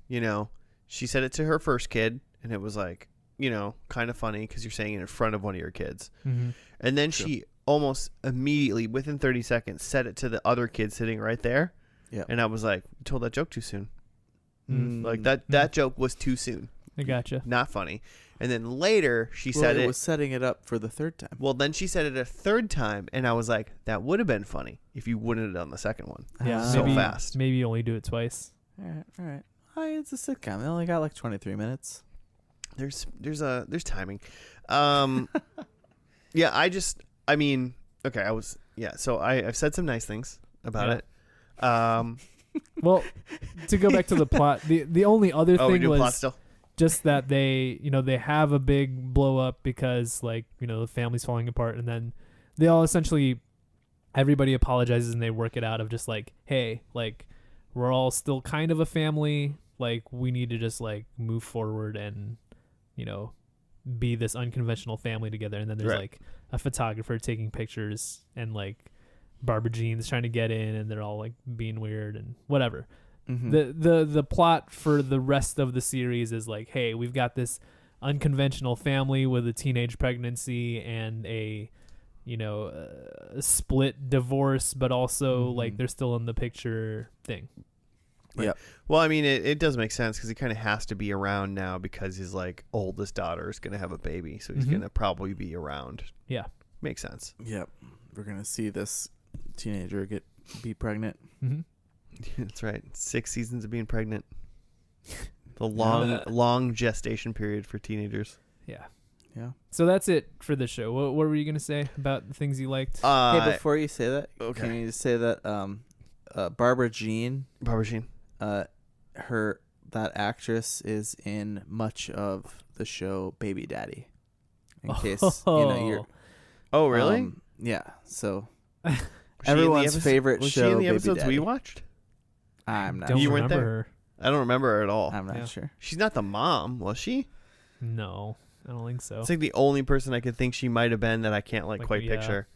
she said it to her first kid, and it was like, kind of funny because you're saying it in front of one of your kids. Mm-hmm. And then True. she almost immediately, within 30 seconds, said it to the other kid sitting right there. Yeah. And I was like, you told that joke too soon. Mm. Like that joke was too soon. I gotcha. Not funny. And then later she Well, said it it. was setting it up for the third time. Well, then she said it a 3rd time, and I was like, that would have been funny if you wouldn't have done the second one. Yeah. So maybe, fast. Maybe you only do it twice. All right. It's a sitcom. They only got like 23 minutes. There's timing. Yeah, so I've said some nice things about Yeah. it. Well, to go back to the plot, the only other Oh, we thing do plot was still? just that they have a big blow up because the family's falling apart, and then they all essentially, everybody apologizes and they work it out of just like, hey, like we're all still kind of a family, like we need to just like move forward and be this unconventional family together. And then there's Right. like a photographer taking pictures, and like Barbara Jean's trying to get in, and they're all like being weird and whatever. Mm-hmm. The plot for the rest of the series is like, hey, we've got this unconventional family with a teenage pregnancy and a split divorce, but also like they're still in the picture thing. Well, I mean, it does make sense because he kind of has to be around now because his like oldest daughter is going to have a baby, so he's Mhm. going to probably be around. Yeah. Makes sense. Yep. We're going to see this teenager be pregnant. Mm-hmm. That's right. 6 seasons of being pregnant. The long gestation period for teenagers. Yeah. Yeah. So that's it for the show. What were you gonna say about the things you liked? Hey, before you say that, okay. can you just say that Barbara Jean, Barbara Jean. that actress is in much of the show Baby Daddy. In case you're. Oh, really? Yeah. So Was she in the everyone's episode- favorite was show. she in the Baby episodes Daddy. we watched? I'm not. Don't You weren't remember there? her. I don't remember her at all. I'm not Yeah. sure. She's not the mom, was she? No, I don't think so. It's like the only person I could think she might have been that I can't Like, quite yeah. picture.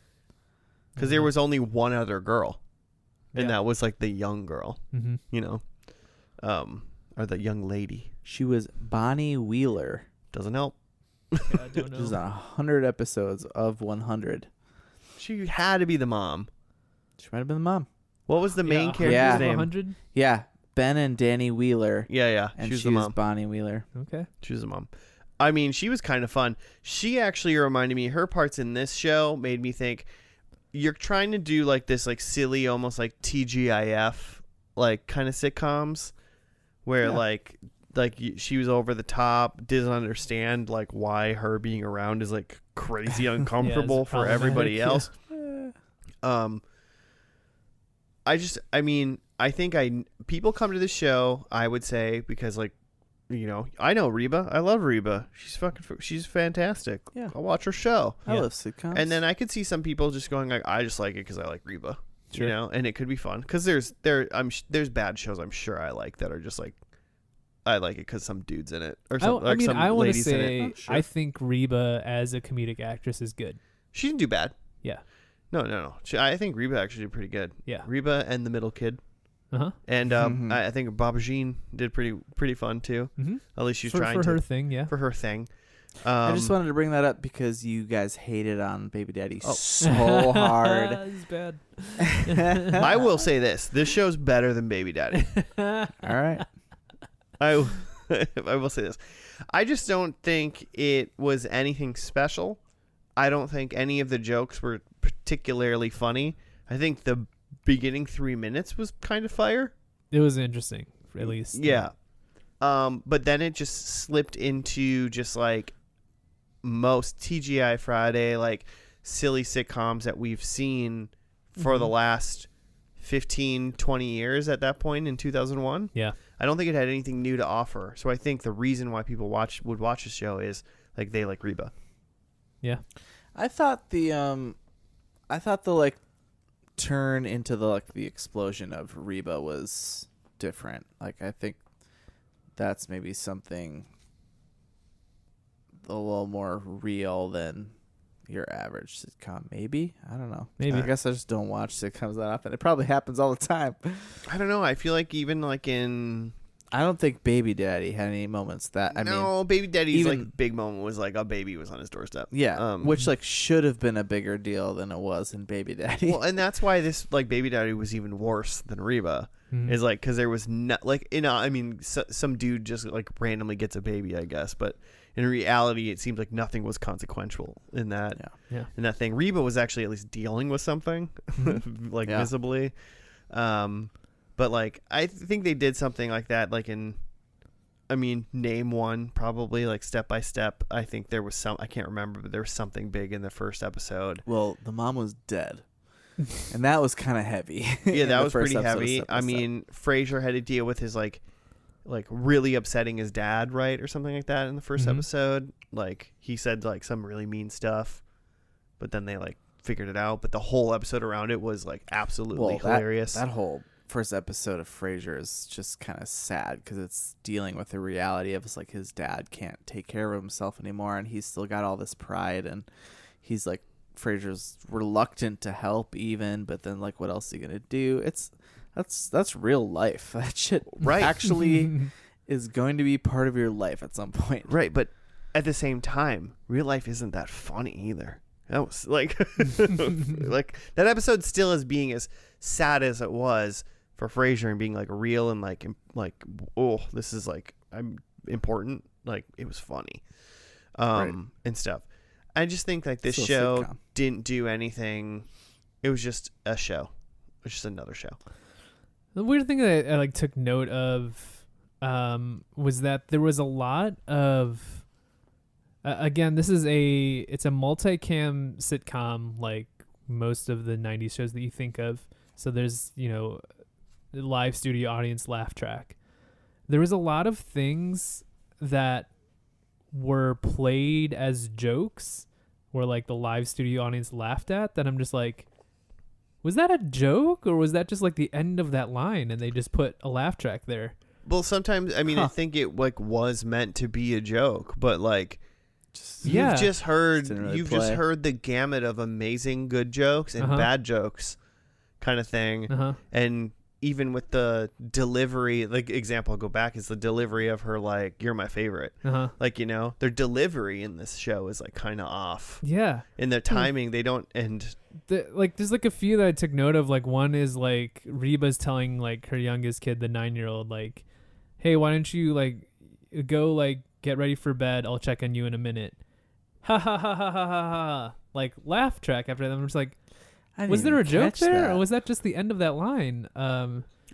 Because there was only one other girl, and Yeah. that was like the young girl, Mm-hmm. or the young lady. She was Bonnie Wheeler. Doesn't help. Yeah, I don't know. She's on 100 episodes of 100. She had to be the mom. She might have been the mom. What was the main character's Yeah. name? 100. Yeah, Ben and Danny Wheeler. Yeah. And She was she the was mom. Bonnie Wheeler. Okay. She was the mom. I mean, she was kind of fun. She actually reminded me, her parts in this show made me think, you're trying to do like this like silly, almost like TGIF like kind of sitcoms where she was over the top, didn't understand like why her being around is like crazy uncomfortable for everybody else. I think people come to the show, I would say, because like, I know Reba. I love Reba. She's fantastic. Yeah. I'll watch her show. I Yeah. love sitcoms. And then I could see some people just going like, I just like it because I like Reba. Sure. You know, and it could be fun because there's bad shows I'm sure I like that are just like I like it because some dudes in it or some I mean, some I want to ladies in it. say Oh, sure. I think Reba as a comedic actress is good. She didn't do bad. Yeah. No. I think Reba actually did pretty good. Yeah. Reba and the middle kid. Uh-huh. And I think Baba Jean did pretty fun too. Mm-hmm. At least she's for trying her to thing, yeah. for her thing. I just wanted to bring that up because you guys hated on Baby Daddy Oh. so hard. It's bad. I will say this show's better than Baby Daddy. All right. I will say this. I just don't think it was anything special. I don't think any of the jokes were particularly funny. I think the beginning 3 minutes was kind of fire. It was interesting, at least. Yeah. But then it just slipped into just like most TGI Friday, like silly sitcoms that we've seen for the last 15, 20 years at that point in 2001. Yeah. I don't think it had anything new to offer. So I think the reason why people would watch the show is like they like Reba. Yeah. I thought the like turn into the explosion of Reba was different. Like I think that's maybe something a little more real than your average sitcom. Maybe, I don't know. Maybe. I guess I just don't watch sitcoms that often. It probably happens all the time. I don't know. I feel like even like in I don't think Baby Daddy had any moments that I mean, Baby Daddy's even- like big moment was like a baby was on his doorstep. yeah, which like should have been a bigger deal than it was in Baby Daddy. Well, and that's why this like Baby Daddy was even worse than Reba. Mhm. Is like because there was not like I mean some dude just like randomly gets a baby, I guess, but in reality it seems like nothing was consequential in that Yeah. in that thing. Reba was actually at least dealing with something like Yeah. visibly, but like I think they did something like that like in I mean name one probably like Step by Step. I think there was some I can't remember, but there was something big in the first episode. Well, the mom was dead, and that was kind of heavy. Yeah, in that the was first pretty episode of heavy. Step by I Step. mean, Frasier had to deal with his like really upsetting his dad, right, or something like that in the 1st Mhm. episode. Like he said like some really mean stuff, but then they like figured it out. But the whole episode around it was like absolutely hilarious. That whole first episode of Frasier is just kind of sad because it's dealing with the reality of like his dad can't take care of himself anymore, and he's still got all this pride, and he's like Frasier's reluctant to help even, but then like what else is he gonna do? That's real life. That shit Right. actually is going to be part of your life at some point. Right, but at the same time, real life isn't that funny either. That was like like that episode still is being as sad as it was for Frasier and being like real and like oh, this is like I'm important. Like it was funny. Right. And stuff. I just think like this Still a show sitcom. didn't do anything. It was just a show. It was just another show. The weird thing that I like took note of was that there was a lot of again, it's a multicam sitcom like most of the 90s shows that you think of. So there's, live studio audience laugh track. There was a lot of things that were played as jokes where like the live studio audience laughed at that I'm just like, was that a joke or was that just like the end of that line and they just put a laugh track there? Well, sometimes I mean I think it like was meant to be a joke, but like Yeah. you've just heard Didn't really just play. heard the gamut of amazing good jokes and Uh-huh. bad jokes kind of thing. Uh-huh. And even with the delivery, like example I'll go back is the delivery of her like you're my favorite. Uh-huh. Like, their delivery in this show is like kind of off. Yeah. In their timing, they don't and There's like a few that I took note of. Like one is like Reba's telling like her youngest kid, the 9-year-old, like, hey, why don't you like go like get ready for bed? I'll check on you in a minute. Ha ha ha ha ha ha ha. Like laugh track after that. I'm just like, I didn't was there a even joke catch there? that. Or was that just the end of that line?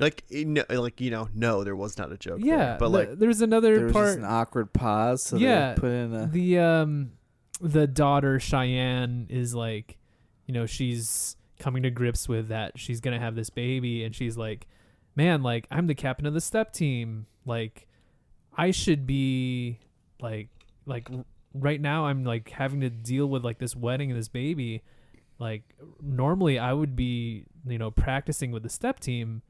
no, there was not a joke. Yeah. there. But like there's another There was part. just an awkward pause, so Yeah, they put in a the daughter Cheyenne is like, she's coming to grips with that she's gonna have this baby, and she's like, man, like I'm the captain of the step team, like I should be like right now I'm like having to deal with like this wedding and this baby, Like normally I would be, practicing with the step team.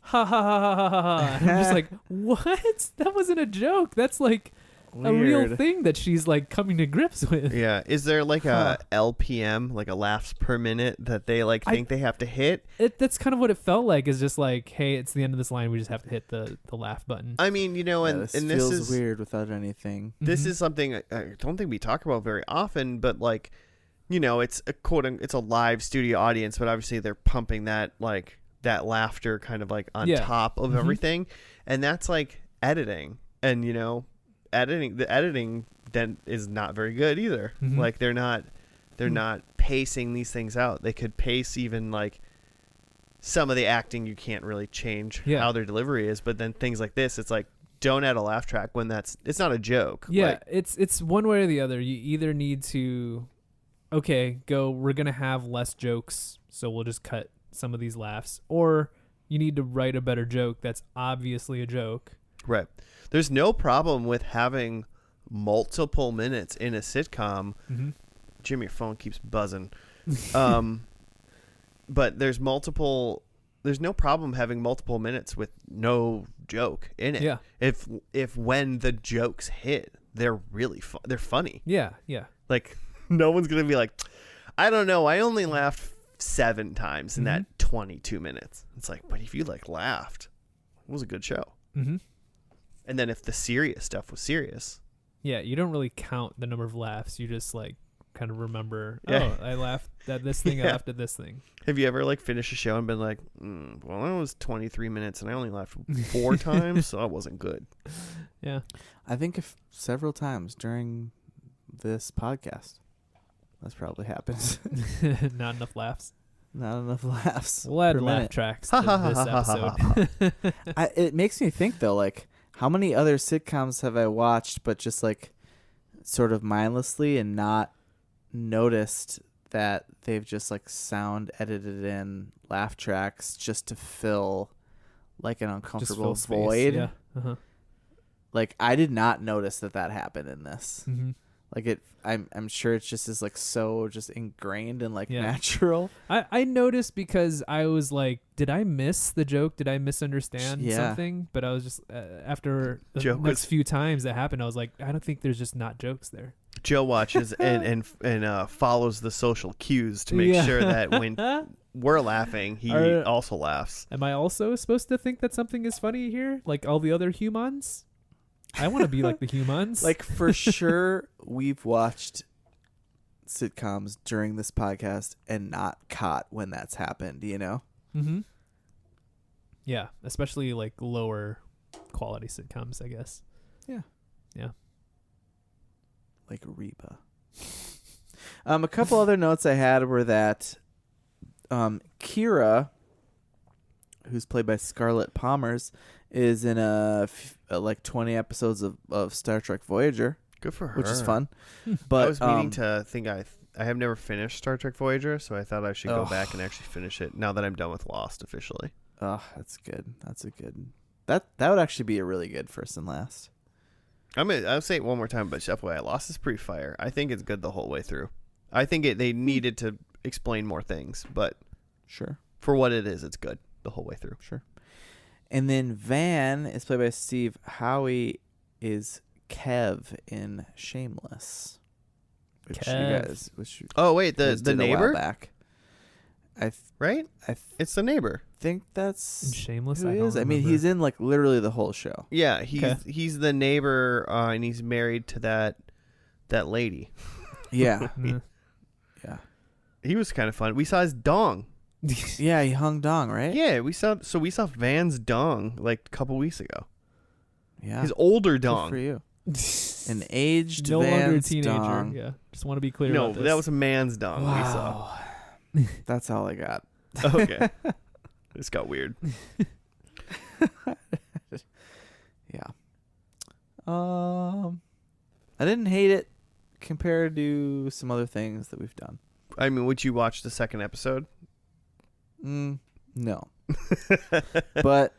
Ha ha ha ha ha ha ha. And I'm just like, what? That wasn't a joke. That's like a real Weird. thing that she's like coming to grips with. Yeah. Is there like a LPM, like a laughs per minute that they like think they have to hit? That's kind of what it felt like. Is just like, hey, it's the end of this line. We just have to hit the laugh button. I mean, and this this feels is weird without anything. This Mhm. is something I don't think we talk about very often, but like, it's it's a live studio audience, but obviously they're pumping that laughter kind of like on top of Mhm. everything, and that's like editing, and the editing then is not very good either. Mhm. Like they're not pacing these things out. They could pace even like some of the acting. You can't really change how their delivery is, but then things like this, it's like, don't add a laugh track when it's not a joke. Yeah, Like, it's one way or the other. You either need to, we're gonna have less jokes, so we'll just cut some of these laughs, or you need to write a better joke that's obviously a joke. right. There's no problem with having multiple minutes in a sitcom. Mm-hmm. Jimmy, your phone keeps buzzing. But there's no problem having multiple minutes with no joke in it. Yeah. If when the jokes hit, they're really they're funny. Yeah. Like no one's going to be like, I don't know, I only laughed 7 times in that 22 minutes. It's like, but if you laughed, it was a good show. Mm-hmm. And then if the serious stuff was serious. Yeah, you don't really count the number of laughs. You just kind of remember, Yeah. I laughed at this thing, I laughed at this thing. Have you ever finished a show and been like, well, that was 23 minutes and I only laughed 4 times, so that wasn't good. Yeah. I think several times during this podcast, that's probably happened. Not enough laughs. Not enough laughs. We'll add per laugh minute. tracks to this episode. It makes me think though, how many other sitcoms have I watched, but just sort of mindlessly and not noticed that they've just sound edited in laugh tracks just to fill an uncomfortable Just fill void. space. Yeah. Uh-huh. I did not notice that happened in this. Mm-hmm. I'm sure it's just is so just ingrained and Yeah. natural. I noticed because I was like, did I miss the joke? Did I misunderstand Yeah. something? But I was just after the Joke next was- few times that happened, I was like, I don't think there's just not jokes there. Joe watches and follows the social cues to make Yeah. sure that when we're laughing, he also laughs. Am I also supposed to think that something is funny here, like all the other humans? I want to be like the humans. For sure, we've watched sitcoms during this podcast and not caught when that's happened, Mm-hmm. Yeah, especially lower quality sitcoms, I guess. Yeah. Yeah. Like Reba. A couple other notes I had were that Kira, who's played by Scarlett Palmers, is in 20 episodes of Star Trek Voyager, Good for her. which is fun. But But I was meaning to think I have never finished Star Trek Voyager, so I thought I should go Ugh. back and actually finish it now that I'm done with Lost officially. Oh, that's good. That's a good. That would actually be a really good first and last. I'll say it one more time, but FYI, Lost is pretty fire. I think it's good the whole way through. I think they needed to explain more things, but Sure. for what it is, it's good the whole way through. Sure. And then Van is played by Steve. Howie is Kev in Shameless. Which Kev. you Oh wait, the guys did a while neighbor, back. right? It's the neighbor. Think that's And Shameless. who I he don't is. I mean, remember. he's in literally the whole show. Yeah, Okay. he's the neighbor, and he's married to that lady. Yeah. Mm. Yeah. He was kind of fun. We saw his dong. Yeah, he hung dong, right? Yeah, we saw Van's dong a couple weeks ago. Yeah. His older Good dong. for you. An aged no longer a Van's teenager. dong. Yeah, just want to be clear. No, about this. that was a man's dong we saw. Wow. That's all I got. Okay. This got weird. Yeah. I didn't hate it compared to some other things that we've done. I mean, would you watch the second episode? No. But,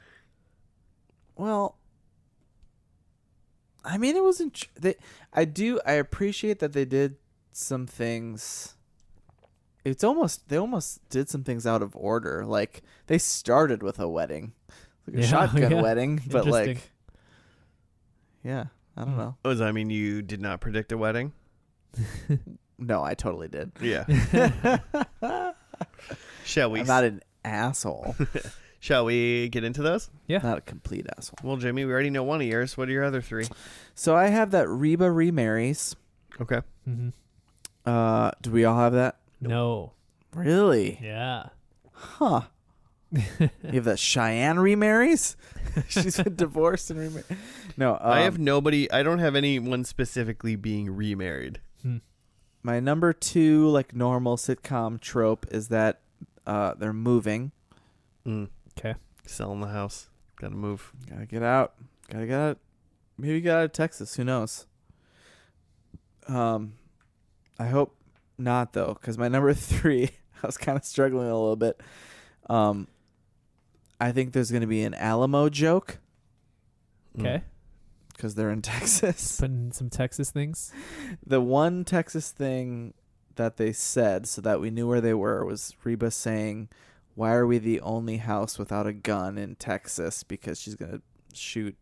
well, I mean, it wasn't. I appreciate that they did some things. they almost did some things out of order. Like they started with a wedding, like a shotgun wedding, but like, yeah, I don't know. Does that mean you did not predict a wedding? No, I totally did. Yeah. Shall we? I'm not an asshole. Shall we get into those? Yeah. Not a complete asshole. Well, Jimmy, we already know one of yours. What are your other three? So I have that Reba remarries. Okay. Mm-hmm. Do we all have that? No. Really? Yeah. Huh. You have that Cheyenne remarries? She's been divorced and remarried. No, I have nobody. I don't have anyone specifically being remarried. My number 2, like normal sitcom trope, is that they're moving. Okay. Selling the house. Gotta move. Gotta get out. Gotta get out. Maybe get out of Texas. Who knows? I hope not, though, because my number 3, I was kind of struggling a little bit. I think there's going to be an Alamo joke. Okay. Because they're in Texas. Putting some Texas things. The one Texas thing that they said so that we knew where they were was Reba saying, "Why are we the only house without a gun in Texas?" Because she's going to shoot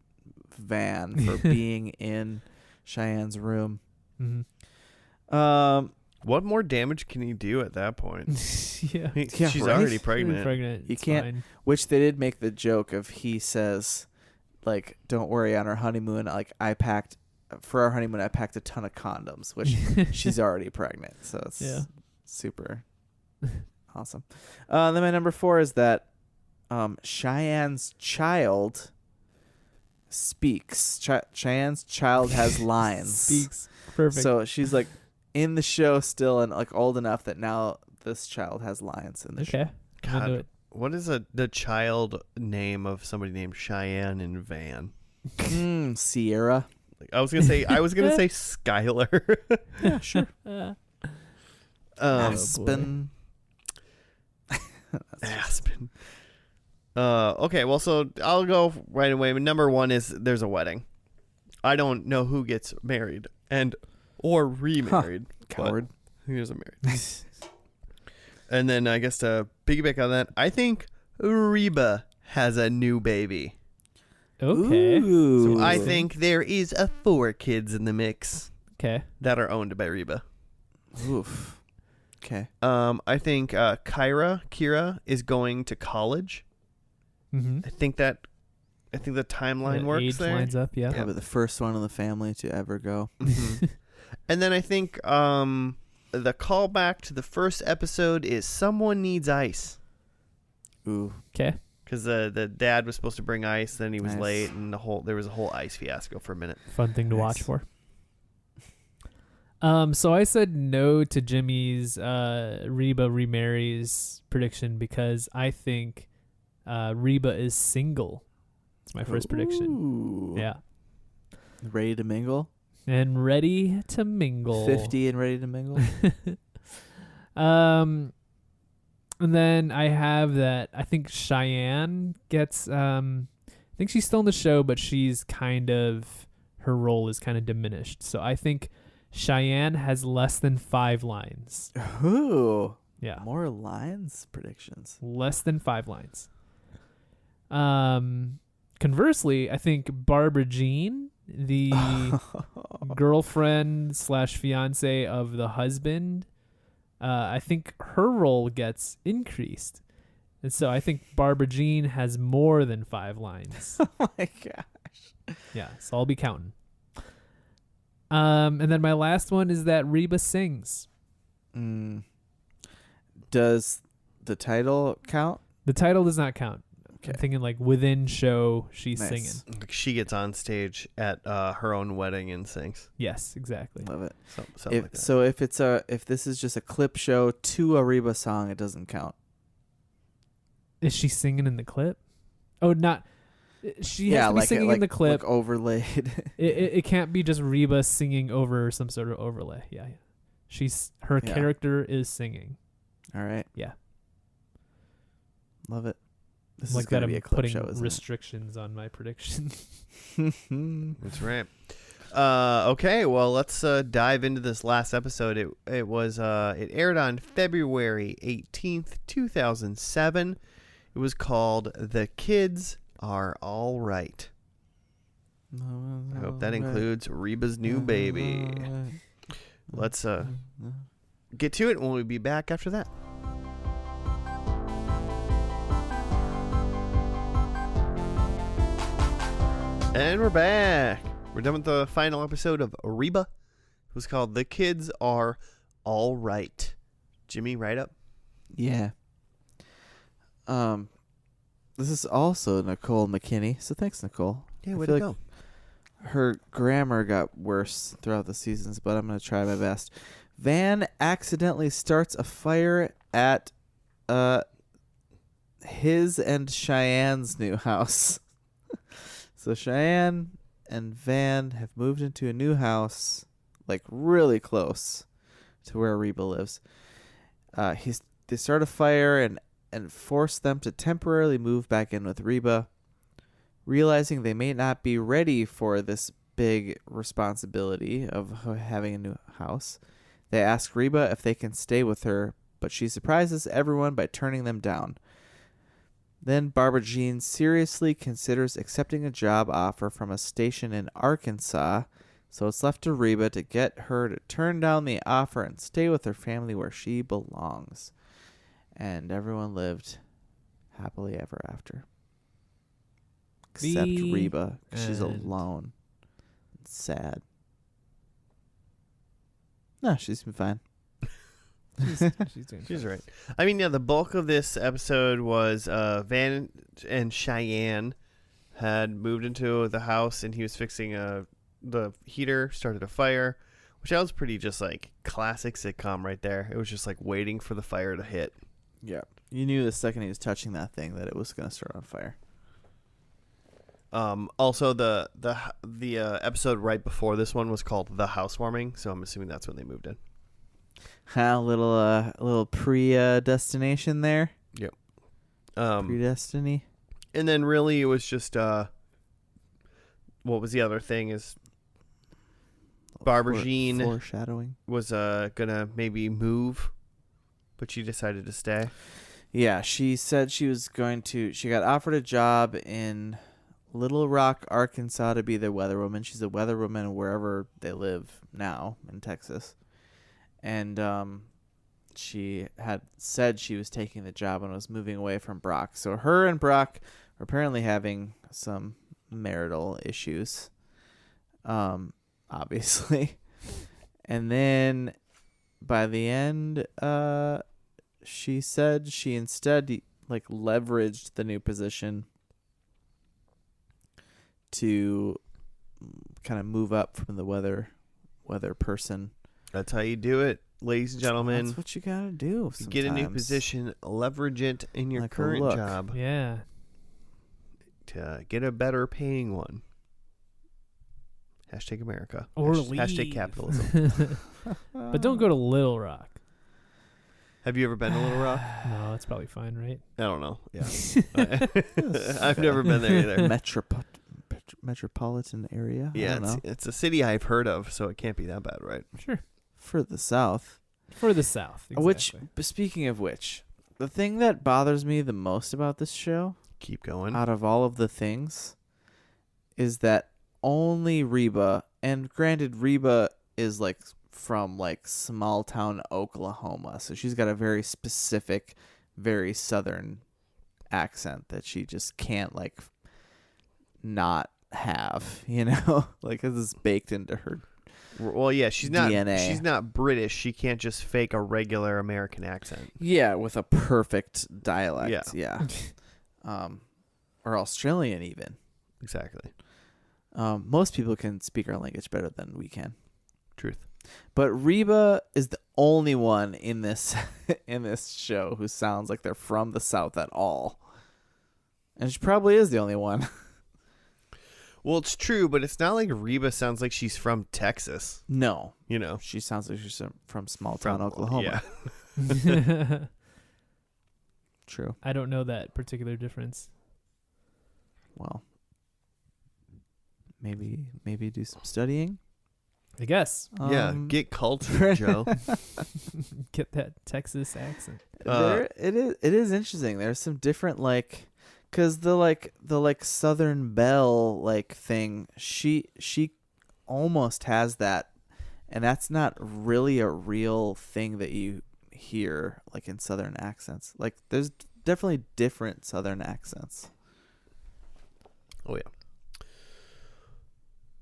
Van for being in Cheyenne's room. Mm-hmm. What more damage can you do at that point? Yeah. She's right? already pregnant. You You can't. Fine. Which they did make the joke of, he says, like, "Don't worry, on our honeymoon, like I packed a ton of condoms," which she's already pregnant, so it's super awesome. Then my number 4 is that Cheyenne's child speaks. Cheyenne's child has lines. Speaks. Perfect. So she's like in the show still, and like old enough that now this child has lines in the show. Okay. I'm into God, it. what is the child name of somebody named Cheyenne and Van? Sierra. I was gonna say Skylar. Yeah, sure. Aspen. Aspen. Okay, well, so I'll go right away. Number 1 is there's a wedding. I don't know who gets married or remarried. Coward. Who isn't married? And then I guess to piggyback on that, I think Reba has a new baby. Okay. Ooh. So I think there is 4 kids in the mix Okay. that are owned by Reba. Oof. Okay. I think Kira is going to college. Mm-hmm. I think the timeline works age there. lines up. Yeah. Probably the first one in the family to ever go. Mhm. And then I think the callback to the first episode is someone needs ice. Ooh. Okay. Because the dad was supposed to bring ice, then he was Nice. late, and there was a whole ice fiasco for a minute. Fun thing to watch Nice. for. So I said no to Jimmy's Reba remarries prediction because I think Reba is single. It's my first prediction. Ooh. Yeah. Ready to mingle? And ready to mingle. 50 and ready to mingle? And then I have that I think Cheyenne gets I think she's still in the show, but she's kind of her role is kind of diminished. So I think Cheyenne has less than 5 lines. Ooh. Yeah. More lines predictions. Less than 5 lines. Conversely, I think Barbara Jean, the girlfriend / fiance of the husband, I think her role gets increased. And so I think Barbara Jean has more than 5 lines. Oh my gosh. Yeah, so I'll be counting. And then my last one is that Reba sings. Does the title count? The title does not count. Okay. I'm thinking like within show she's Nice. singing. She gets on stage at her own wedding and sings. Yes, exactly. Love it. Something like that. So if this is just a clip show to a Reba song, it doesn't count. Is she singing in the clip? Oh, not. She has Yeah, to be like singing in the clip. like overlaid. It can't be just Reba singing over some sort of overlay. Yeah. Her Yeah. character is singing. All right. Yeah. Love it. This Like is going that to be I'm a clip putting show, isn't restrictions on my prediction. it? That's right. Okay, well, let's dive into this last episode. It aired on February 18th, 2007. It was called The Kids Are All Right. I hope that includes Reba's new baby. Let's get to it, and we'll be back after that. And we're back. We're done with the final episode of Reba. It was called The Kids Are All Right. Jimmy, right up? Yeah. This is also Nicole McKinney, so thanks, Nicole. Yeah, I way feel to like go. her grammar got worse throughout the seasons, but I'm going to try my best. Van accidentally starts a fire at his and Cheyenne's new house. So Cheyenne and Van have moved into a new house, like really close to where Reba lives. They start a fire and force them to temporarily move back in with Reba. Realizing they may not be ready for this big responsibility of having a new house, they ask Reba if they can stay with her, but she surprises everyone by turning them down. Then Barbara Jean seriously considers accepting a job offer from a station in Arkansas, so it's left to Reba to get her to turn down the offer and stay with her family where she belongs. And everyone lived happily ever after. Except The Reba, 'cause she's end. alone. It's sad. No, she's been fine. She's doing She's fine. right. I mean, yeah, the bulk of this episode was Van and Cheyenne had moved into the house, and he was fixing the heater, started a fire, which that was pretty just like classic sitcom right there. It was just like waiting for the fire to hit. Yeah. You knew the second he was touching that thing that it was going to start on fire. Also, the episode right before this one was called The Housewarming, so I'm assuming that's when they moved in. A little pre-destination there. Yep. Predestiny. And then really it was just what was the other thing is Barbara Jean foreshadowing. was gonna maybe move, but she decided to stay. Yeah, she said she was going to. She got offered a job in Little Rock, Arkansas, to be the weatherwoman. She's a weatherwoman wherever they live now in Texas. And she had said she was taking the job and was moving away from Brock. So her and Brock are apparently having some marital issues, obviously. And then by the end, she said she instead like leveraged the new position to kind of move up from the weather person. That's how you do it, ladies and gentlemen. That's what you gotta do. You get a new sometimes. position, leverage it in your Like a current look. job Yeah. to get a better paying one. Hashtag America. Or Hashtag leave. capitalism. But don't go to Little Rock. Have you ever been to Little Rock? No, that's probably fine, right? I don't know. Yeah. I've never been there either. Metropolitan area. I Yeah, don't know. it's a city I've heard of, so it can't be that bad, right? Sure. For the South. For the South. Exactly. Which, speaking of which, the thing that bothers me the most about this show, Keep going. out of all of the things, is that only Reba, and granted, Reba is like from like small town Oklahoma, so she's got a very specific, very southern accent that she just can't like not have, you know, like this is baked into her. Well, yeah, she's not. DNA. She's not British. She can't just fake a regular American accent. Yeah, with a perfect dialect. Yeah. Or Australian even. Exactly. Most people can speak our language better than we can. Truth. But Reba is the only one in this in this show who sounds like they're from the South at all. And she probably is the only one. Well, it's true, but it's not like Reba sounds like she's from Texas. No. You know, She sounds like she's from small town Oklahoma. Yeah. True. I don't know that particular difference. Well, maybe do some studying. I guess. Yeah, get cultured, Joe. Get that Texas accent. It is interesting. There's some different because the Southern Belle thing. She almost has that, and that's not really a real thing that you hear in Southern accents. There's definitely different Southern accents. Oh yeah.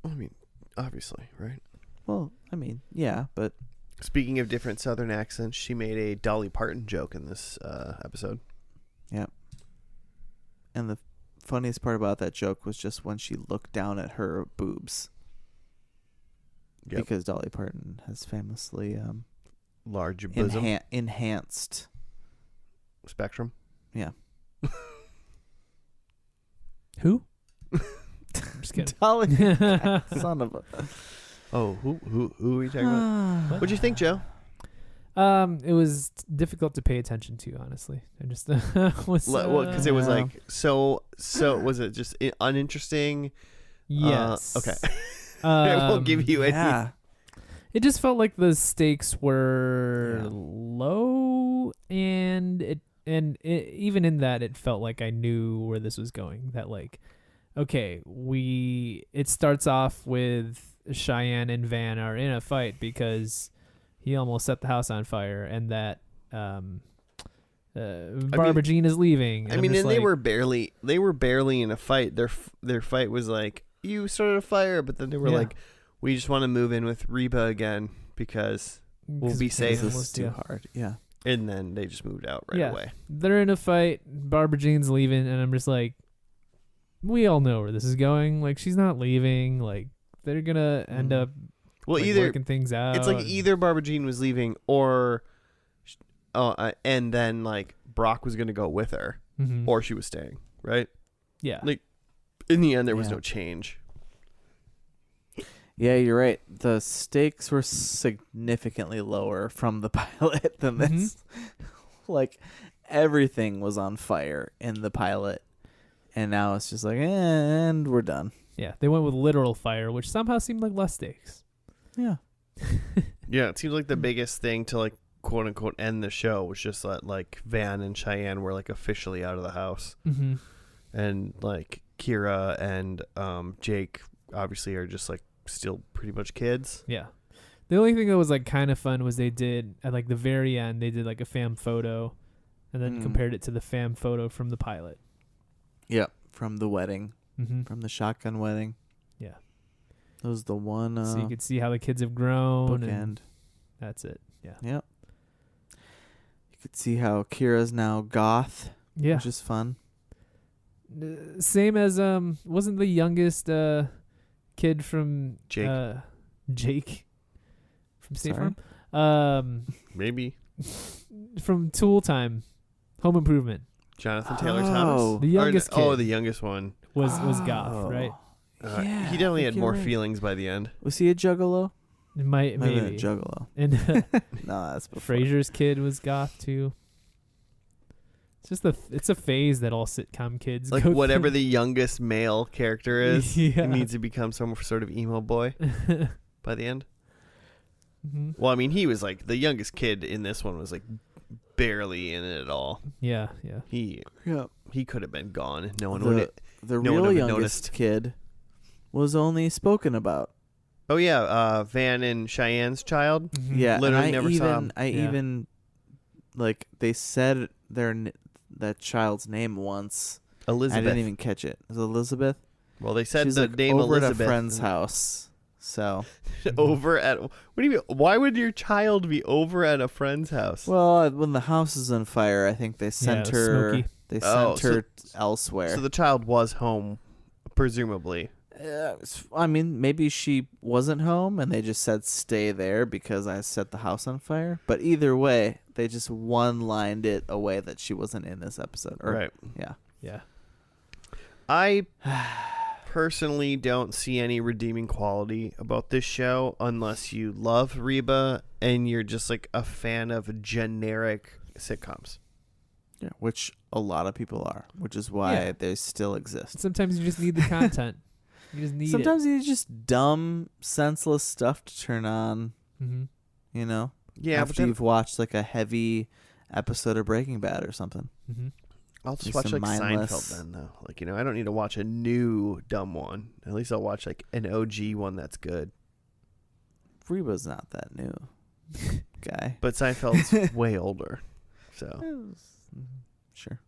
I mean, obviously, right? Well, I mean, yeah, but speaking of different Southern accents, she made a Dolly Parton joke in this episode. Yeah. And the funniest part about that joke was just when she looked down at her boobs. Yep. Because Dolly Parton has famously large bosom enhanced spectrum. Yeah. Who? I'm just kidding. Dolly. Son of a. Oh, who are we talking about? What'd you think, Joe? It was difficult to pay attention to, honestly. I just was because it was so. Was it just uninteresting? Yes. Okay. I won't give you any. Yeah. It just felt like the stakes were low, and even in that, it felt like I knew where this was going. That okay, it starts off with Cheyenne and Van are in a fight because he almost set the house on fire, and that Barbara Jean is leaving. And they were barely in a fight. Their fight was you started a fire, but then they were we just want to move in with Reba again because we'll be safe. This is too hard. Yeah. And then they just moved out right away. They're in a fight. Barbara Jean's leaving, and I'm just we all know where this is going. She's not leaving. They're gonna end up either working things out. It's either Barbara Jean was leaving or and then Brock was gonna go with her, or she was staying, right? Yeah. In the end, there was no change. Yeah, you're right. The stakes were significantly lower from the pilot than this. Everything was on fire in the pilot, and now it's just and we're done. Yeah, they went with literal fire, which somehow seemed like less stakes. Yeah. Yeah, it seems like the biggest thing to quote unquote end the show was just that Van and Cheyenne were officially out of the house, and Kira and Jake obviously are just still pretty much kids. Yeah. The only thing that was kind of fun was they did at the very end they did a fam photo, and then compared it to the fam photo from the pilot. Yeah, from the wedding, from the shotgun wedding. Yeah. That was the one. So you could see how the kids have grown. Bookend. And that's it. Yeah. Yep. You could see how Kira's now goth. Yeah. Which is fun. Same as wasn't the youngest kid from Jake from State Farm? Maybe from Tool Time, Home Improvement. Jonathan Taylor Thomas, the youngest kid. The youngest one was goth, right? Yeah, he definitely had more feelings by the end. Was he a juggalo? Maybe a juggalo. And no, that's before. Frasier's kid was goth too. It's just it's a phase that all sitcom kids go whatever through. the youngest male character is, he needs to become some sort of emo boy by the end. Well, he was the youngest kid in this one was barely in it at all. Yeah. He could have been gone. No one would. would. The no real one youngest noticed. Kid was only spoken about. Oh yeah, Van and Cheyenne's child. Yeah, literally never saw him. Even they said that child's name once. Elizabeth. I didn't even catch it. Was it Elizabeth? Well, they said She's the name over Elizabeth at a friend's house. So over at what do you mean? Why would your child be over at a friend's house? Well, when the house is on fire, I think they sent her. Smoky. They sent her elsewhere. So the child was home, presumably. Maybe she wasn't home, and they just said stay there because I set the house on fire. But either way, they just one-lined it away that she wasn't in this episode. Right. Yeah. I personally don't see any redeeming quality about this show unless you love Reba and you're just a fan of generic sitcoms. Yeah, which a lot of people are, which is why they still exist. Sometimes you just need the content. You just need Sometimes you need just dumb, senseless stuff to turn on. Mm-hmm. You know, Yeah, but after then you've watched like a heavy episode of Breaking Bad or something. Mm-hmm. I'll just Just watch some like mindless- Seinfeld then, though. Like, I don't need to watch a new dumb one. At least I'll watch like an OG one that's good. Reba's not that new guy. But Seinfeld's way older. So Sure.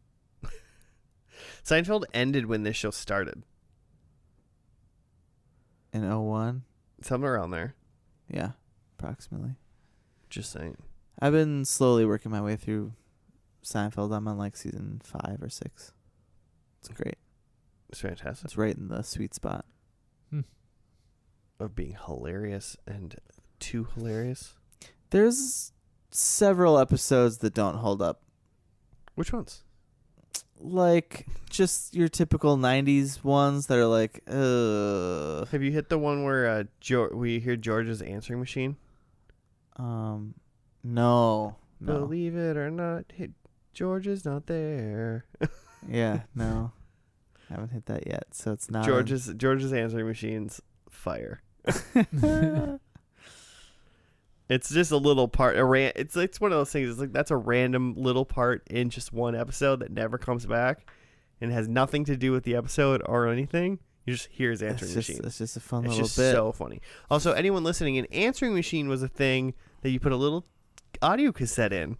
Seinfeld ended when this show started. In 01? Somewhere around there. Yeah, approximately. Just saying. I've been slowly working my way through Seinfeld. I'm on like season 5 or 6. It's great. It's fantastic. It's right in the sweet spot. Of being hilarious and too hilarious. There's several episodes that don't hold up. Which ones? Like just your typical 90s ones that are like, Have you hit the one where we hear George's answering machine? No. Believe it or not, George is not there. Yeah, no. Haven't hit that yet, so it's not. George's answering machine's fire. It's just a little part. It's one of those things. It's like that's a random little part in just one episode that never comes back, and has nothing to do with the episode or anything. You just hear his answering machine. It's just a fun It's little just bit. so funny. Also, anyone listening, an answering machine was a thing that you put a little audio cassette in,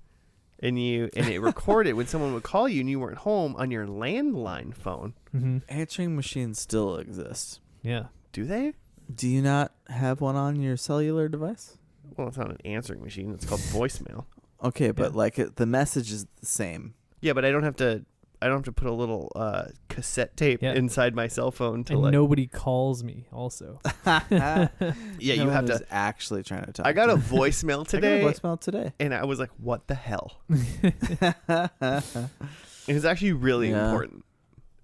and it recorded when someone would call you and you weren't home on your landline phone. Mm-hmm. Answering machines still exist. Yeah. Do they? Do you not have one on your cellular device? Well, it's not an answering machine. It's called voicemail. Okay, but Yeah. like the message is the same. Yeah, but I don't have to put a little cassette tape Yeah. inside my cell phone to And like. nobody calls me also. Yeah, you No have one to. is actually trying to talk. I got to a me. voicemail I today, got a voicemail today. and I was like, "What the hell?" It was actually really Yeah. important,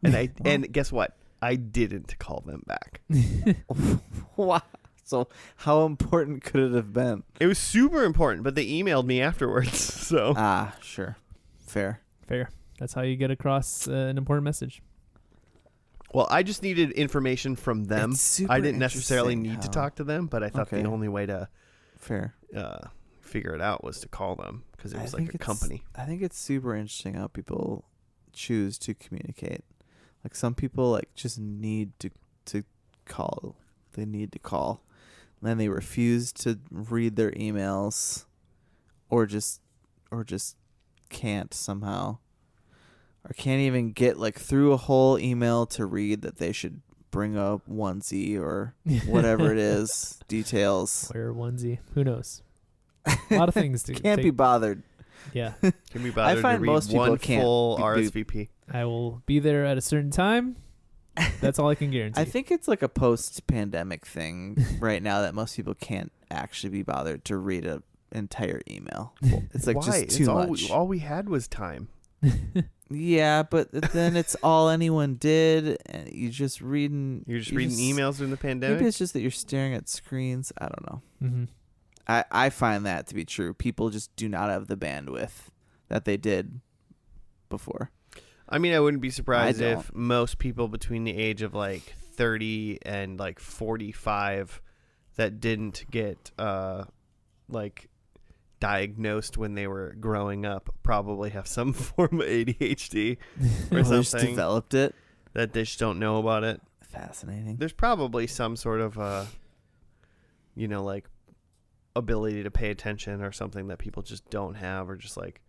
and and guess what? I didn't call them back. Wow. So how important could it have been? It was super important, but they emailed me afterwards. So Sure. Fair. Fair. That's how you get across an important message. well, I just needed information from them. It's super I didn't necessarily interesting need to how- talk to them, but I thought Okay. the only way to Fair. figure it out was to call them because it was like a company. I think it's super interesting how people choose to communicate. Like some people like just need to call. They need to call. And then they refuse to read their emails or just can't somehow. Or can't even get like through a whole email to read that they should bring a onesie or whatever it is, details. Wear a onesie. Who knows? A lot of things to Can't be bothered. Yeah. Can we bother find to read most people one can't full be- RSVP? I will be there at a certain time. That's all I can guarantee. I think it's like a post-pandemic thing right now that most people can't actually be bothered to read an entire email. It's like Why? just too all much. all we had was time. Yeah, but then it's all anyone did, and you're just reading. You're just reading emails during the pandemic. Maybe it's just that you're staring at screens. I don't know. Mm-hmm. I find that to be true. People just do not have the bandwidth that they did before. I mean, I wouldn't be surprised I if most people between the age of like 30 and like 45 that didn't get like diagnosed when they were growing up probably have some form of ADHD or They just something developed it. that they just don't know about it. Fascinating. There's probably some sort of like ability to pay attention or something that people just don't have, or just like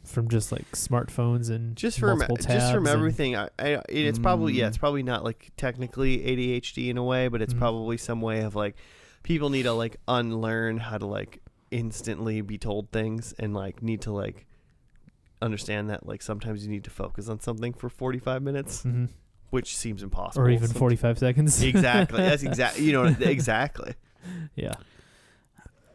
From just like smartphones and just from multiple tabs and- everything. It's probably it's probably not like technically ADHD in a way, but it's Mhm. probably some way of like people need to like unlearn how to like instantly be told things, and like need to like understand that like sometimes you need to focus on something for 45 minutes, Mhm. which seems impossible. Or even Some- 45 seconds. Exactly. That's exactly. Exactly. Yeah.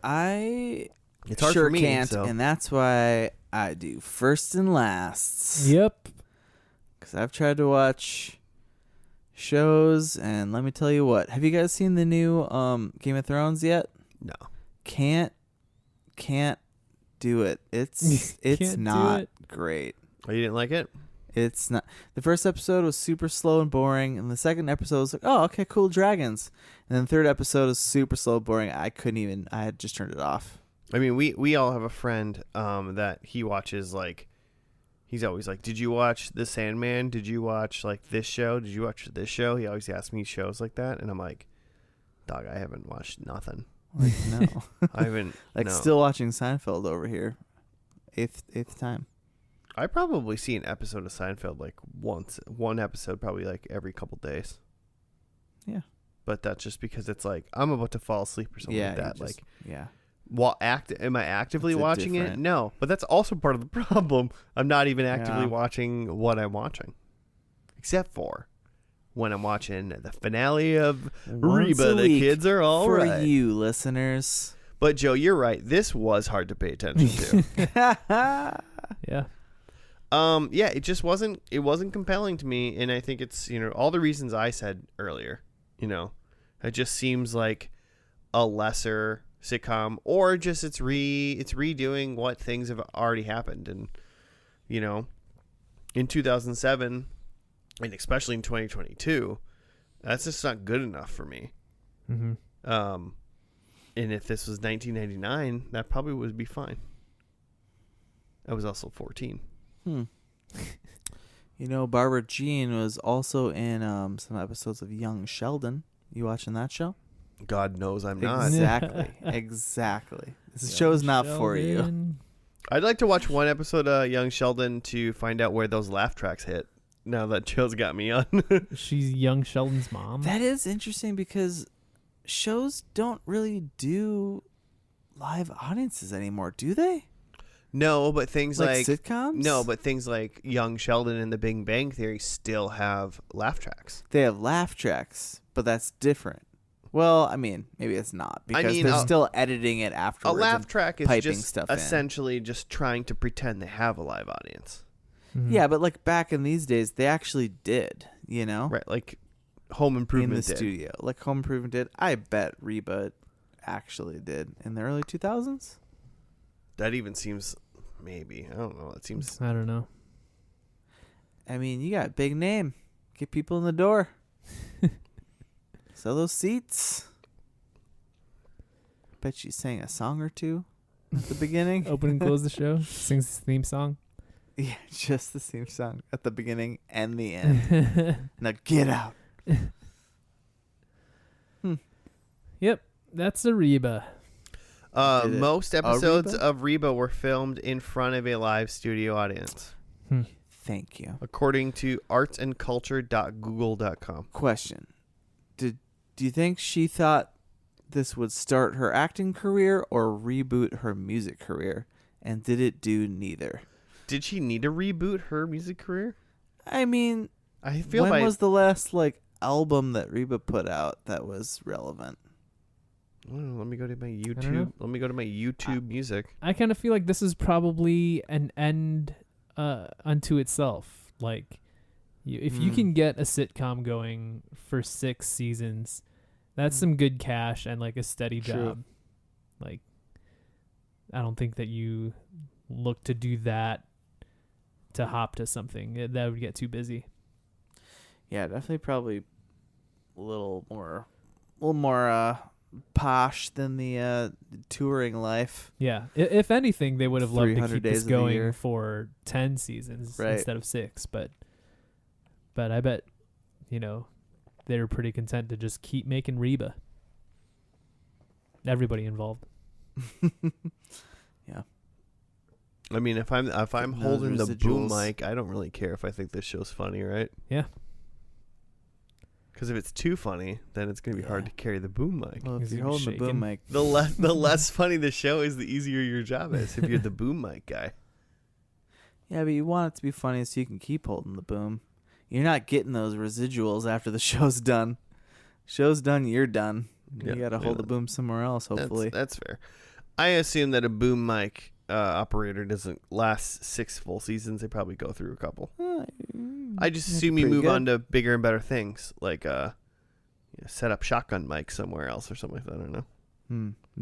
I It's hard sure for me. can't, So. and that's why I do first and lasts. Yep. Because I've tried to watch shows, and let me tell you what. Have you guys seen the new Game of Thrones yet? No. Can't do it. It's Can't do not it. great. Oh, you didn't like it? It's not. The first episode was super slow and boring, and the second episode was like, oh, okay, cool, dragons. And then the third episode is super slow and boring. I had just turned it off. I mean, we all have a friend that he watches, like, he's always like, did you watch The Sandman? Did you watch, like, this show? Did you watch this show? He always asks me shows like that, and I'm like, dog, I haven't watched nothing. Like, no. I haven't. Like, no. still watching Seinfeld over here. Eighth time. I probably see an episode of Seinfeld, like, one episode probably, like, every couple days. Yeah. But that's just because it's like, I'm about to fall asleep or something Yeah, like that. you just- Like, yeah. am I actively It's a watching it? different- No, but that's also part of the problem. I'm not even actively Yeah. watching what I'm watching, except for when I'm watching the finale of Once Reba. a The week kids are all for right. you listeners. But Joe, you're right. This was hard to pay attention to. Yeah. Yeah, it just wasn't. It wasn't compelling to me, and I think it's all the reasons I said earlier. It just seems like a lesser sitcom, or just it's redoing what things have already happened, and in 2007, and especially in 2022, that's just not good enough for me. Mm-hmm. And if this was 1999, that probably would be fine. I was also 14. Barbara Jean was also in some episodes of Young Sheldon. You watching that show? God knows I'm not. Exactly. Exactly. This show's not for you. Sheldon. I'd like to watch one episode of Young Sheldon to find out where those laugh tracks hit. Now that Joe's got me on. She's young Sheldon's mom. That is interesting because shows don't really do live audiences anymore, do they? No, but things like sitcoms? No, but things like Young Sheldon and The Big Bang Theory still have laugh tracks. They have laugh tracks, but that's different. Well, I mean, maybe it's not because mean, they're still editing it A afterwards. laugh track is piping just stuff in. essentially just trying to pretend they have a live audience. Mhm. Yeah, but like back in these days, they actually did, Right, like Home Improvement in the did. studio. Like Home Improvement did. I bet Reba actually did in the early 2000s. That even seems, maybe. I don't know. It seems. I don't know. I mean, you got big name. Get people in the door. Sell those seats. Bet she sang a song or two at the beginning. Open and close the show. Sings his theme song. Yeah, just the same song at the beginning and the end. Now get out. Yep, that's a Reba. Did it. Most episodes Reba? of Reba were filmed in front of a live studio audience, Thank you. according to artsandculture.google.com. Question. Do you think she thought this would start her acting career or reboot her music career? And did it do neither? Did she need to reboot her music career? I mean, I feel when like was the last album that Reba put out that was relevant? let me go to my know. YouTube. Let me go to my YouTube music. I kind of feel like this is probably an end unto itself. Like, if you can get a sitcom going for 6 seasons, that's some good cash and like a steady True. job. Like, I don't think that you look to do that to hop to something. That would get too busy. Yeah, definitely probably a little more posh than the touring life. Yeah. If anything, they would have loved to 300 keep days this of the going year. for 10 seasons Right. instead of 6. But I bet, they're pretty content to just keep making Reba. Everybody involved. Yeah. I mean, if I'm Getting those holding the boom residuals. mic, I don't really care if I think this show's funny, right? Yeah. Because if it's too funny, then it's gonna be hard Yeah. to carry the boom mic. Well, if Because you're you're holding the boom shaking. mic, The less funny the show is, the easier your job is. If you're the boom mic guy. yeah, but you want it to be funny so you can keep holding the boom. You're not getting those residuals after the show's done. Show's done, you're done. Yeah, You got to hold the boom somewhere else, hopefully. That's fair. I assume that a boom mic operator doesn't last 6 full seasons. They probably go through a couple. I just assume you move on to bigger and better things, like set up shotgun mics somewhere else or something like that. I don't know.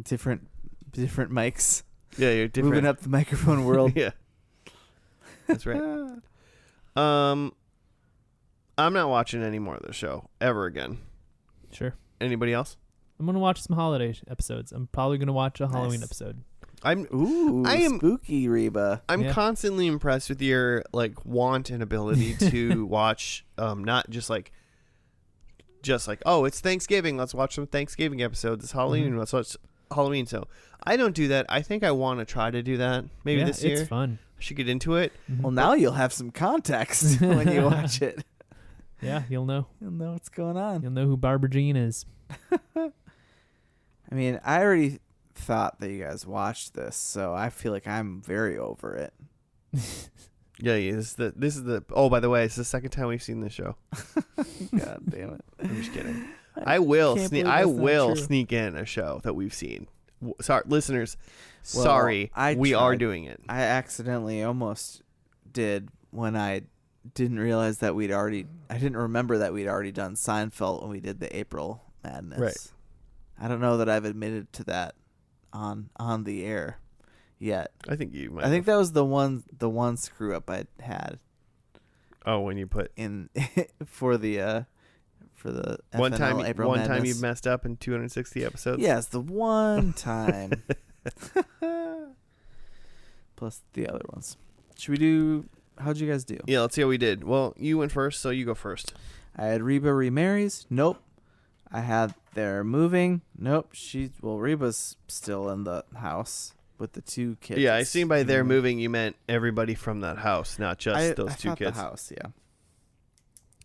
Different mics. Yeah, you're different. Moving up the microphone world. Yeah, that's right. I'm not watching any more of the show ever again. Sure. Anybody else? I'm gonna watch some holiday episodes. I'm probably gonna watch a Halloween Nice. episode. I am spooky, Reba. I'm Yeah. constantly impressed with your like want and ability to watch not just like oh, it's Thanksgiving, let's watch some Thanksgiving episodes. It's Halloween, let's watch Halloween. So I don't do that. I think I want to try to do that maybe this year. It's fun. I should get into it. Mhm. Well, now you'll have some context when you watch it. Yeah, you'll know. You'll know what's going on. You'll know who Barbara Jean is. I mean, I already thought that you guys watched this, so I feel like I'm very over it. Yeah, this is the oh, by the way, it's the second time we've seen this show. God damn it. I'm just kidding. I will can't sneak believe that's not true. sneak in a show that we've seen. Sorry, listeners. Well, sorry, I we are tried. doing it. I accidentally almost did when I didn't realize that I didn't remember that we'd already done Seinfeld when we did the April Madness. Right. I don't know that I've admitted to that on the air yet. I think you might. I think that was the one screw up I had Oh, when you put in for the one FNL time, April one time Madness. you messed up in 260 episodes. Yes, the one time. Plus the other ones. Should we do? How'd you guys do? Yeah, let's see how we did. Well, you went first, so you go first. I had Reba remarries. Nope. I had they're moving. Nope. Reba's still in the house with the two kids. Yeah, I seen by their moving you meant everybody from that house, not just those I two thought kids. The house, yeah.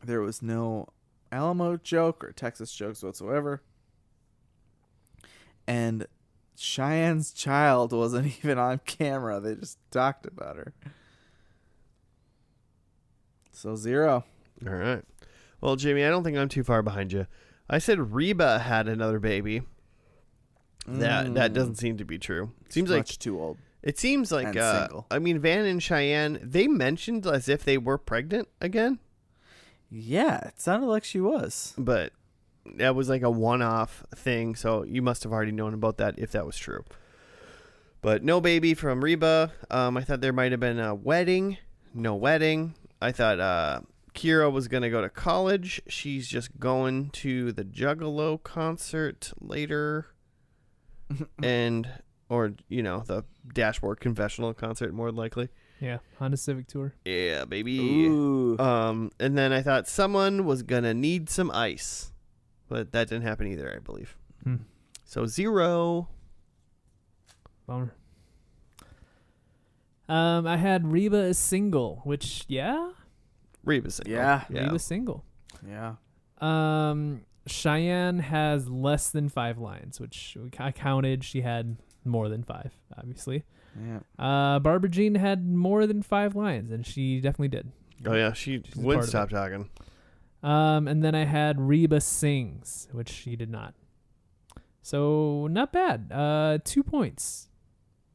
There was no Alamo joke or Texas jokes whatsoever. And Cheyenne's child wasn't even on camera. They just talked about her. So 0. All right. Well, Jamie, I don't think I'm too far behind you. I said Reba had another baby. That doesn't seem to be true. Seems like much too old. it seems like And single. I mean, Van and Cheyenne, they mentioned as if they were pregnant again, Yeah, it sounded like she was. but that was like a one-off thing, so you must have already known about that if that was true. But no baby from Reba. I thought there might have been a wedding. No wedding. I thought Kira was going to go to college. She's just going to the Juggalo concert later. Or the Dashboard Confessional concert, more than likely. Yeah, Honda Civic Tour. Yeah, baby. Ooh. And then I thought someone was going to need some ice. But that didn't happen either, I believe. So 0. Bummer. I had Reba is single, which Reba's single. Yeah. Reba's single. Yeah. Cheyenne has less than 5 lines, which I counted. She had more than 5, obviously. Yeah. Barbara Jean had more than 5 lines, and she definitely did. Oh, yeah. She She's a would part of stop talking. And then I had Reba sings, which she did not. So not bad. 2 points.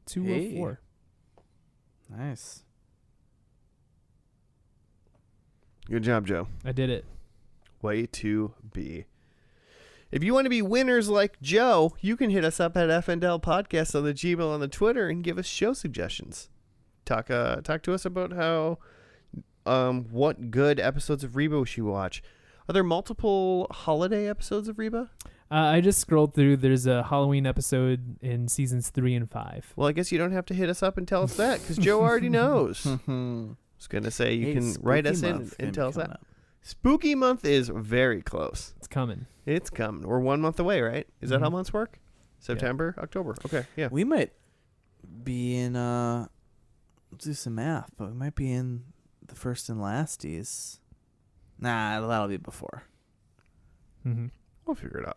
2 Hey. of 4. Nice. Good job, Joe. I did it. Way to be. If you want to be winners like Joe, you can hit us up at FNL Podcast on the Gmail and the Twitter and give us show suggestions. Talk to us about how what good episodes of Reba we should watch. Are there multiple holiday episodes of Reba? I just scrolled through. There's a Halloween episode in seasons 3 and 5. Well, I guess you don't have to hit us up and tell us that because Joe already knows. I was going to say you can write us in and tell us that. Spooky month is very close. It's coming. It's coming. We're 1 month away, right? Is that how months work? September, October. Okay, yeah. We might be in let's do some math, but we might be in the first and lasties. Nah, that'll be before. Mm-hmm. We'll figure it out.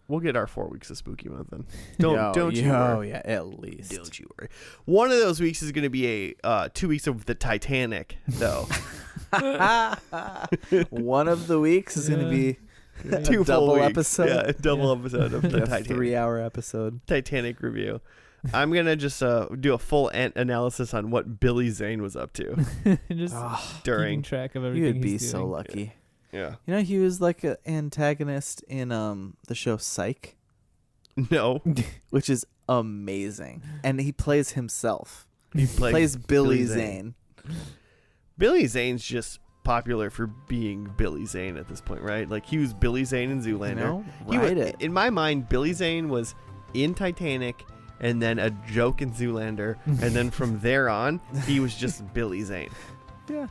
We'll get our 4 weeks of spooky month then. Don't you worry. Yeah, at least. Don't you worry. One of those weeks is going to be a 2 weeks of the Titanic, though. One of the weeks is going to be a 2 full double weeks. episode. Yeah, a double episode of the A Titanic. 3-hour episode. Titanic review. I'm going to just do a full analysis on what Billy Zane was up to Just during. keeping track of You everything would be he's so doing. lucky. Yeah. You know, he was like an antagonist in the show Psych, No. which is amazing. And he plays himself. He Plays Billy Zane. Billy Zane's just popular for being Billy Zane at this point, right? Like he was Billy Zane in Zoolander. No, He write was, it. in my mind, Billy Zane was in Titanic and then a joke in Zoolander, and then from there on, he was just Billy Zane. Yeah.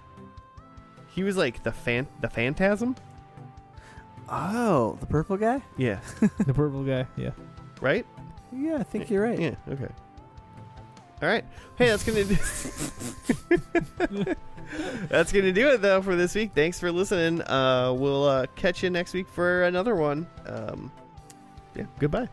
He was like the Phantasm. Oh, the purple guy? Yeah. The purple guy. Yeah. Right? Yeah, I think you're right. Yeah. Okay. All right. Hey, that's gonna do. That's gonna do it though for this week. Thanks for listening. We'll catch you next week for another one. Yeah. Goodbye.